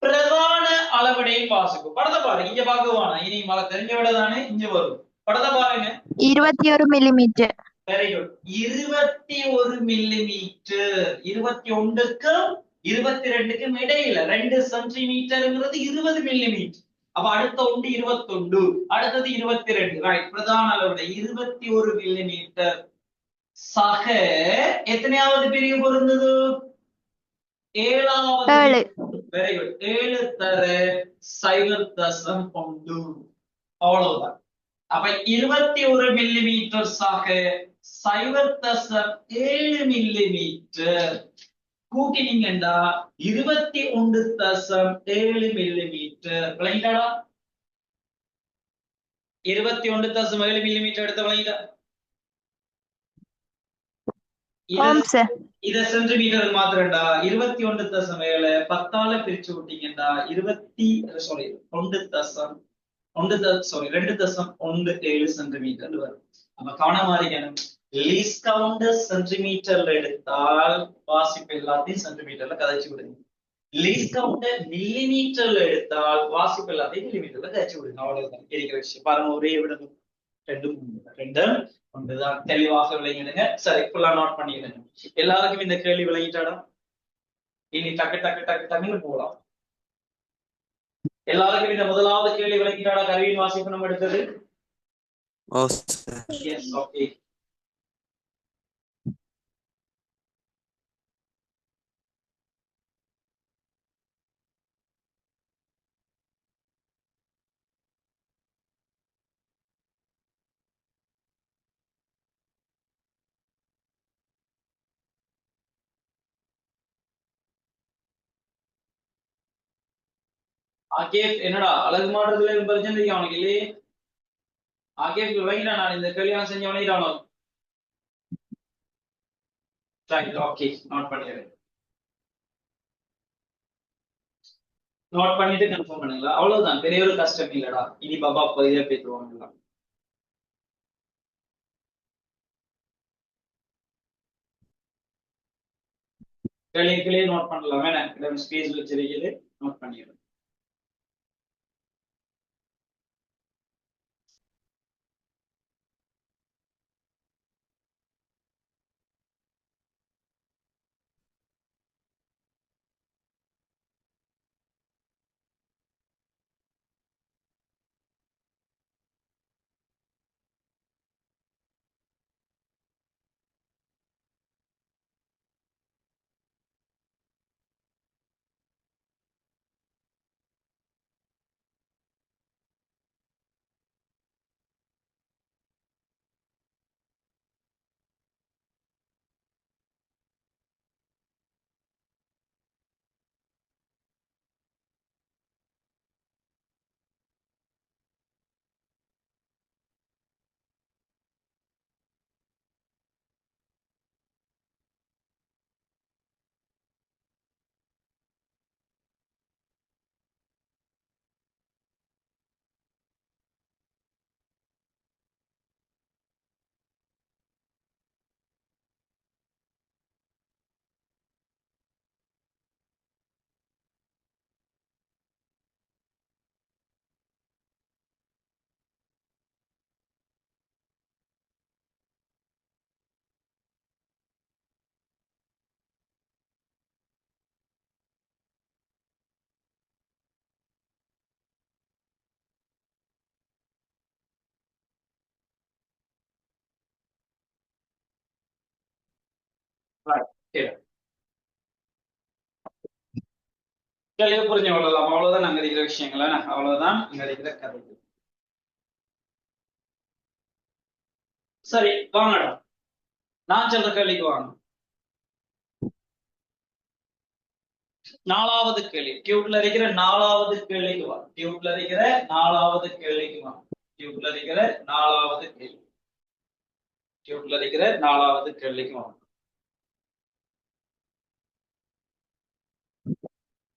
பிரதான அளவிடையின் வாசிப்பு. படத்தை பாருங்க. இங்க பார்க்கவானா, இனி மழை தெரிஞ்ச விட தானே இங்க வரும். படத்தை பாருங்க. 21 மில்லிமீட்டர். Very good. 21 மில்லிமீட்டர். 21க்கும் 22க்கும் இடையில 2 சென்டிமீட்டர்ங்கிறது 20 மில்லிமீட்டர். அப்ப அடுத்த ஒன்று 21, அடுத்தது 22. ரைட். பிரதான அளவுடைய 21 மில்லிமீட்டர் சக எத்தனையாவது பிரிவு பொருந்தது? 7வது. Very good. 7 தர 0.1. அவ்வளவுதான். அப்ப 21 மில்லிமீட்டர் சக 0.7 மில்லிமீட்டர் கூட்டினீங்கன்னா 21.7 மில்லிமீட்டர். விளங்கிட்டாடா? 21.7 மில்லிமீட்டர் எடுத்த விளங்கிட்டா? இத சென்டிமீட்டர் மாத்திரண்டா. 21.7 10ஆல பிரிச்சு விட்டீங்கன்னா 2.17 சென்டிமீட்டர் வரும். நம்ம கவனமா இருக்கணும். லீஸ்ட் கவுண்ட் சென்டிமீட்டர்ல எடுத்தால் வாசிப்பு எல்லாத்தையும் சென்டிமீட்டர்ல கதைச்சு விடுங்க. லீஸ்ட் கவுண்ட் மில்லிமீட்டர்ல எடுத்தால் வாசிப்பு எல்லாத்தையும் மில்லிமீட்டர்ல கதைச்சு விடுங்க. அவ்வளவுதான் இருக்கிற விஷயம். பாருங்க, ஒரே விடுங்க. ரெண்டும் ஒன்றுதான். தெளிவாக விளங்கிடுங்க. சரி, ஃபுல்லா நோட் பண்ணிடுங்க. எல்லாருக்கும் இந்த கேள்வி விளங்கிட்டாடா? இனி டக்கு டக்கு டக்கு டக்குன்னு போகலாம். எல்லாருக்கும் இந்த முதலாவது கேள்வி விளங்கிட்டாடா? கருவியின் வாசிப்பு நம்ம எடுத்தது. Yes, okay. ஆகேப் என்னடா அழகு மாடுறதுல பிரச்சனை இருக்கு அவனுக்கு இல்லையே? ஆகேப் விளங்கினா நான் இந்த கல்யாணம் செஞ்சவனே அவனும். ஓகே, நோட் பண்ணிடுறேன். நோட் பண்ணிட்டு கன்ஃபார்ம் பண்ணுங்களா? அவ்வளவுதான். பெரிய ஒரு கஷ்டம் இல்லடா. இனி பாபா பதிலே பேசுவாங்களா? கேள்விகளே நோட் பண்ணலாமே. நான் ஸ்பேஸ் வச்சிருக்கிறது நோட் பண்ணிடுறேன். Right. Here. கேள்வி புரிஞ்சு கொள்ளலாம். அவ்வளவுதான் அங்க இருக்கிற விஷயங்கள, அவ்வளவுதான் அங்க இருக்கிற கதை. சரி வாங்கடா, நான் சொல்ற கேள்விக்கு வாங்க. 4வது கேள்வி, டியூப்ல இருக்கிற 4வது கேள்விக்கு வா. டியூப்ல இருக்கிற 4வது கேள்விக்கு வா. டியூப்ல இருக்கிற 4வது கேள்வி. டியூப்ல இருக்கிற 4வது கேள்விக்கு வா.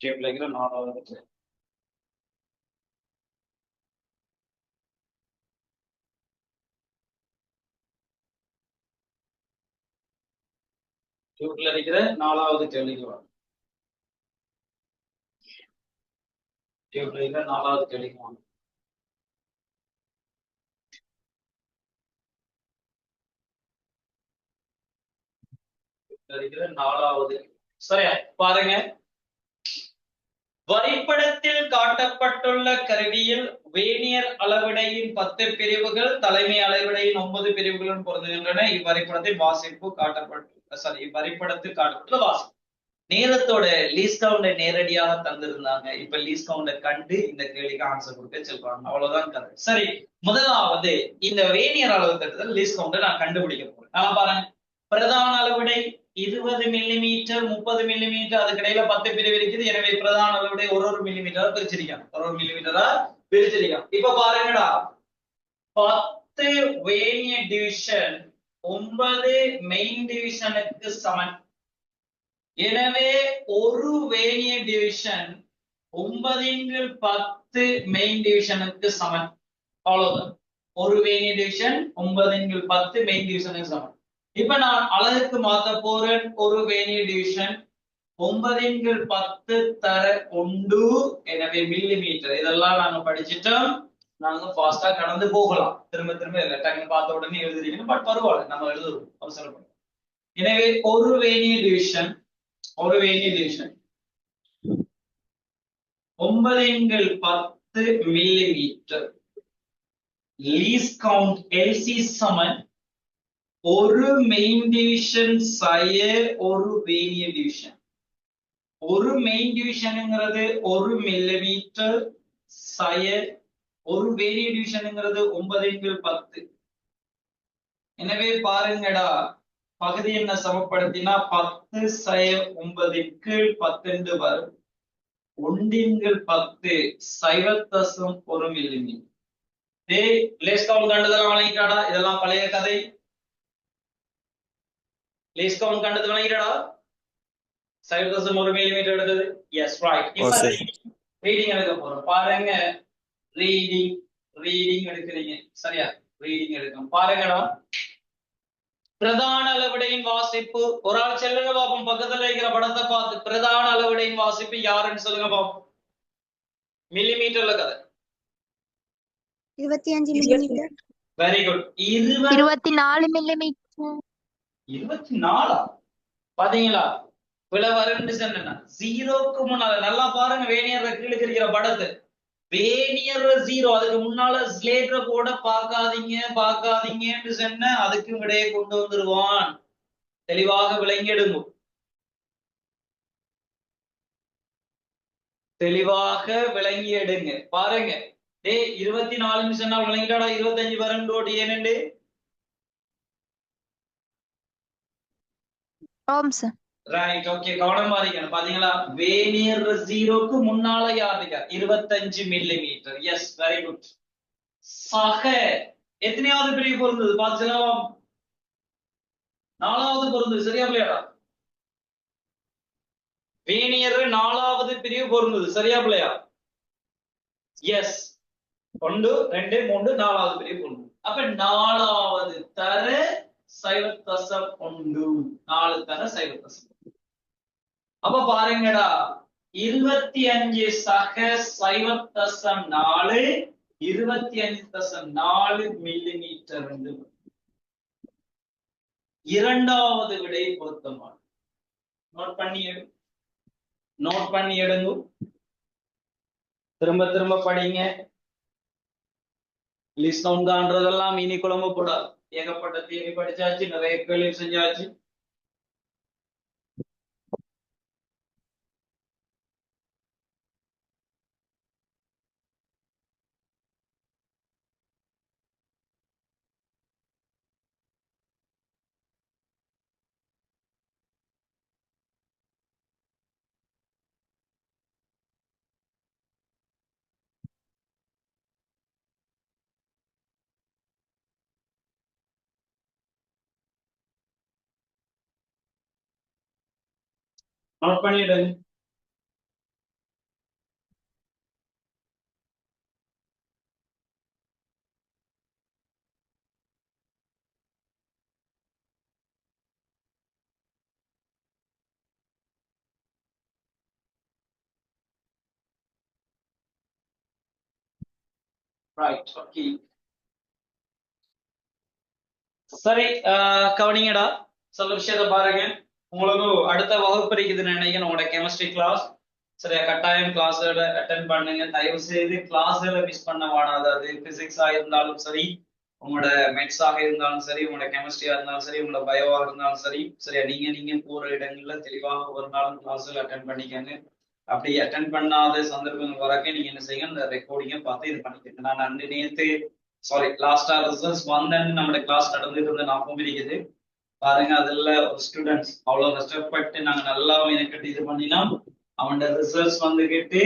டியூப்ல இருக்கிற 4வது கேள்வி. டியூப்ல இருக்கிற 4வது கேள்விக்கு வா. டியூப்ல இருக்கிற 4வது கேள்விக்கு வா. இருக்கிற 4வது. சரியா பாருங்க, வரைபடத்தில் காட்டப்பட்டுள்ள கருவியில் வேனியர் அளவிடையின் 10 பிரிவுகள் தலைமை அளவிடையின் 9 பிரிவுகளும் பொருந்துகின்றன. இவ்வரைபடத்தில் வாசிப்பு காட்டப்பட்டு இவ்வரைபடத்தில் காட்டப்பட்டுள்ள வாசிப்பு. நேரத்தோட லீஸ்ட் கவுண்டை நேரடியாக தந்திருந்தாங்க. இப்ப லீஸ்ட் கவுண்டை கண்டு இந்த கேள்விக்கு ஆன்சர் கொடுக்க சொல்றாங்க. அவ்வளவுதான் கதை. சரி, முதலாவது இந்த வேனியர் அளவு தட்டுதல் லீஸ்ட் கவுண்டை நான் கண்டுபிடிக்க போறேன். நான் பாருங்க, பிரதான அளவிடை 20 மில்லிமீட்டர் 30 மில்லிமீட்டர், அதுக்கு இடையில 10 பிரிவு இருக்குது. எனவே பிரதான அளவிடை ஒரு மில்லிமீட்டரா பிரிச்சிருக்கான். ஒரு மில்லிமீட்டரா பிரிச்சிருக்கான். இப்ப பாருங்கடா, 10 வேனியர் டிவிஷன் 9 மெயின் டிவிஷனுக்கு சமன். எனவே ஒரு வேனியர் டிவிஷன் 9/10 மெயின் டிவிஷனுக்கு சமன். அவ்வளவுதான். ஒரு வேனியர் டிவிஷன் 9/10 மெயின் டிவிஷனுக்கு சமன். இப்ப நான் அலகுக்கு மாத்த போறேன். ஒரு வேனியர் டிவிஷன் 9/10 தர 1. எனவே மில்லிமீட்டர். இதெல்லாம் நாங்க படிச்சிட்டோம். நாங்க ஃபாஸ்டா கடந்து போகலாம். திரும்ப திரும்ப இல்ல, டக்குன்னு பார்த்த உடனே எழுதுறீங்க. பட் பரவாயில்ல, நம்ம எழுதுறோம், அவசரப்படும். எனவே ஒரு vernier division 9/10 millimetre. Least count LC சமன் ஒரு மெயின் டிவிஷன் சய ஒரு வேனியர் டிவிஷன். ஒரு மெயின் டிவிஷனுங்கிறது 1 மில்லிமீட்டர் சய ஒரு வேனியர் டிவிஷனுங்கிறது 9/10. எனவே பாருங்கடா, பகுதி என்ன சமப்படுத்தினா 10 சய 9/10 வரும். 1/10 0.1 மில்லிமீட்டர். லீஸ்ட் கவுண்ட் கண்டதெல்லாம் வழங்கிட்டாடா. இதெல்லாம் பழைய கதை. லீஸ்ட் கவுண்ட் கண்டது வழங்கிட்டாடா. 0.1 மில்லிமீட்டர் எடுத்தது. S right. இப்ப ரீடிங் எடுக்க போறோம். பாருங்க, ரீடிங் எடுக்கிறீங்க. சரியா, ரீடிங் எடுக்கணும். பாருங்கடா, பிரதான அளவிடையின் வாசிப்பு. ஒரு ஆள் சொல்லுங்க பாப்போம், பக்கத்துல இருக்கிற படத்தை பார்த்து பிரதான அளவிடையின் வாசிப்பு யாருன்னு சொல்லுங்க பாப்போம். மில்லிமீட்டர்ல கதை. 25 மில்லிமீட்டர். Very good. 24 மில்லிமீட்டர். 24 பாத்தீங்களா? பிழை வரும்னு சொன்னா 0க்கு முன்னால நல்லா பாருங்க. வேனியர் கீழே இருக்கிற படத்தை வேனியர் 0, அதுக்கு முன்னால ஸ்லேட்டரை கூட பார்க்காதீங்கன்னு சொன்ன அதுக்கு விடையை கொண்டு வந்துருவான். தெளிவாக விளங்கிடுங்க, தெளிவாக விளங்கி எடுங்க. பாருங்க, 24 சொன்னால் விளங்கிட்டாடா. 25 வரண்டோடு ஏனண்டு ரைட். ஓகே, கவனமா இருக்கணும். பாத்தீங்களா, வேனியர் 0க்கு முன்னால யார் இருக்கா? 25 மில்லிமீட்டர். S, very good. சக எத்தனையாவது பிரிவு பொருந்தது பாத்துக்கலாம். 4வது பொருந்தது. சரியா பிள்ளையாடா? வேனியர் 4வது பிரிவு பொருந்தது. சரியா பிள்ளையா? எஸ், 1 2 3 4வது பிரிவு பொருந்தது. அப்ப 4வது தர 0.1 4 தர 0.1. அப்ப பாருங்கடா, 25 சக 0.4 25.4 மில்லிமீட்டர். இரண்டாவது விடை பொருத்தமான. நோட் பண்ணி எடுங்க. திரும்ப திரும்ப படிங்க. லிஸ்ட் கவுண்ட் தான்றதெல்லாம் இனி குழம்பு போடாது. ஏகப்பட்ட தியரி படிச்சாச்சு, நிறைய கேள்வி செஞ்சாச்சு. நோட் பண்ணிடுங்க. Right, okay. சரி, கவனிங்கடா, சில விஷயத்த பாருங்க. உங்களுக்கு அடுத்த வகுப்பு இருக்குதுன்னு நினைக்கிறேன், உங்களோட கெமிஸ்ட்ரி கிளாஸ். சரியா, கட்டாயம் கிளாஸ் அட்டென்ட் பண்ணுங்க. தயவு செய்து கிளாஸ்களை மிஸ் பண்ண வேணாது. அது பிசிக்ஸா இருந்தாலும் சரி, உங்களோட மேத்ஸாக இருந்தாலும் சரி, உங்களோட கெமிஸ்ட்ரியா இருந்தாலும் சரி, உங்களோட பயோவா இருந்தாலும் சரி. சரியா, நீங்க போற இடங்கள்ல தெளிவாக ஒரு நாளும் கிளாஸ்ல அட்டென்ட் பண்ணிக்கங்க. அப்படி அட்டென்ட் பண்ணாத சந்தர்ப்பங்கள் வரைக்கும் நீங்க என்ன செய்யுங்க, இந்த ரெக்கார்டிங்க பார்த்து இது பண்ணிக்கங்க. நான் அன்று நேத்து லாஸ்டா ரிசல்ட்ஸ் வந்தேன்னு நம்ம கிளாஸ் நடந்துட்டு இருந்த ஞாபகம் இருக்குது. பாருங்க, அதுல ஒரு ஸ்டூடெண்ட்ஸ் அவ்வளவு கஷ்டப்பட்டு நாங்க நல்லா எனக்கு இது பண்ணினா அவனோட ரிசல்ட்ஸ் வந்துகிட்டு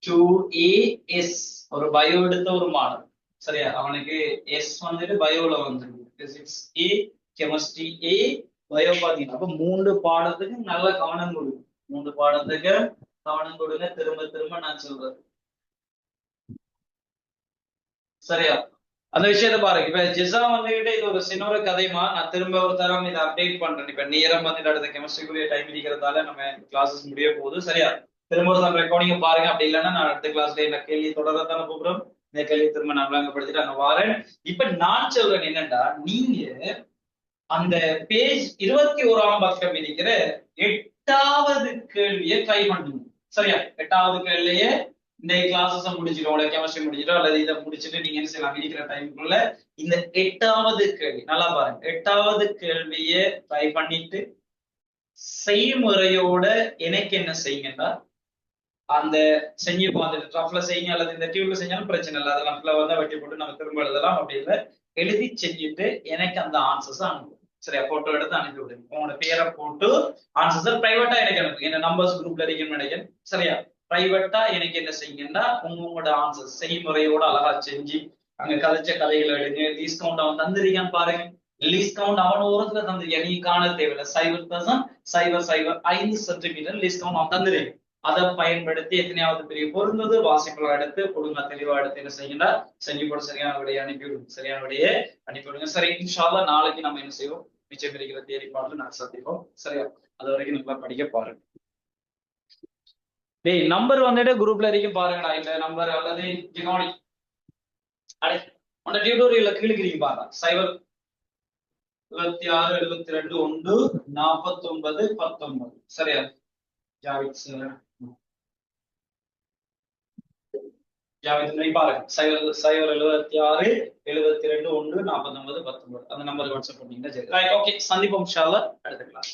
2AS, ஒரு பயோ எடுத்த ஒரு மாடல். சரியா, அவனுக்கு எஸ் வந்துட்டு பயோல வந்துருக்கு, physics A, chemistry A, bio பாத்தீங்கன்னா. அப்ப 3 பாடத்துக்கு நல்ல கவனம் கொடுங்க. 3 பாடத்துக்கு கவனம் கொடுங்க. திரும்ப திரும்ப நான் சொல்றேன். சரியா, அந்த விஷயத்த பாருங்க. இப்ப ஜெசா வந்துகிட்டு இது ஒரு சின்ன கதைமா, நான் திரும்ப ஒரு தரம் இதை அப்டேட் பண்றேன். இப்ப நேரம் வந்துட்டு அடுத்த கெமிஸ்ட்ரிக்குரிய டைம் இருக்கிறதால நம்ம கிளாஸஸ் முடிய போகுது. சரியா, திரும்ப ஒரு தரம் ரெக்கார்டிங்க பாருங்க. அப்படி இல்லைன்னா நான் அடுத்த கிளாஸ்ல என்ன கேள்வி தொடரத்தான கூப்பிடுறோம். இந்த கேள்வி திரும்ப நான் விளங்கப்படுத்திட்டு அங்க வாரேன். இப்ப நான் சொல்றேன் என்னன்னா, நீங்க அந்த பேஜ் 21ஆம் பக்கம் இருக்கிற 8வது கேள்வியை ட்ரை பண்ணுங்க. சரியா, 8வது கேள்வியே இந்த கிளாஸஸ் முடிச்சிடும், உங்களோட கெமிஸ்ட்ரி முடிச்சிடும், அல்லது இதை முடிச்சுட்டு நீங்க என்ன செய்யலாம், இருக்கிற டைமுக்குள்ள இந்த 8வது கேள்வி நல்லா பாருங்க. 8வது கேள்வியை ட்ரை பண்ணிட்டு செய்முறையோட எனக்கு என்ன செய்யுங்கன்னா, அந்த செஞ்சு பார்த்துட்டு ட்ரஃப்ல செய்யுங்க, அல்லது இந்த டியூப்ல செஞ்சாலும் பிரச்சனை இல்லை. அதெல்லாம் ஃபிளவர் வெட்டி போட்டு நம்ம திரும்ப எழுதலாம். அப்படி இல்லை, எழுதி செஞ்சுட்டு எனக்கு அந்த ஆன்சர்ஸ் அனுப்பும். சரியா, போட்டோ எடுத்து அனுப்பி விடுங்க. உங்களோட பேரை போட்டு ஆன்சர்ஸ் பிரைவேட்டா எனக்கு அனுப்புங்க. என்ன நம்பர்ஸ் குரூப்ல இருக்குன்னு நினைக்கிறேன். சரியா, பிரைவேட்டா எனக்கு என்ன செய்யுங்கன்னா, உங்களோட ஆன்சர் செய்முறையோட அழகா செஞ்சு அங்க கதைச்ச கதைகளை எடுங்க. லீஸ்ட் கவுண்ட் அவன் தந்திருக்கான்னு பாருங்க. லீஸ்ட் கவுண்ட் அவன் ஓரத்துல தந்திருக்கான், நீ காண தேவையில்லை. 0.005 சென்டிமீட்டர் லீஸ்ட் கவுண்ட் அவன் தந்திருக்கேன். அதை பயன்படுத்தி எத்தனையாவது பெரிய பொருந்தது வாசிப்புகளை எடுத்து ஒழுங்கா தெளிவா எடுத்து என்ன செய்யுங்க, செஞ்சு போட சரியான விடையை அனுப்பிவிடுங்க. சரியான விடையை அனுப்பிவிடுங்க. சரி, இன்ஷா அல்லாஹ் நாளைக்கு நம்ம என்ன செய்வோம், மிச்சம் இருக்கிற தியரி பாடல நான் சந்திப்போம். சரியா, அது வரைக்கும் நல்லா படிக்க பாருங்க. டேய், நம்பர் வந்துட்டு குரூப்ல வரைக்கும் பாருங்கடா. இந்த நம்பர் அல்லது ஜிகானி அடே உன்ன டியூட்டோரியல்ல கீழுக்கிறீங்க பாருங்க. 07672 1 49 19. சரியா, ஜாவித் சார் பாருங்க. 07672 1 49 19 அந்த நம்பருக்கு வாட்ஸ்அப் பண்ணீங்கன்னா சரி. ரைட், ஓகே, சந்திப்போம் இன்ஷா அல்லாஹ் அடுத்த கிளாஸ்.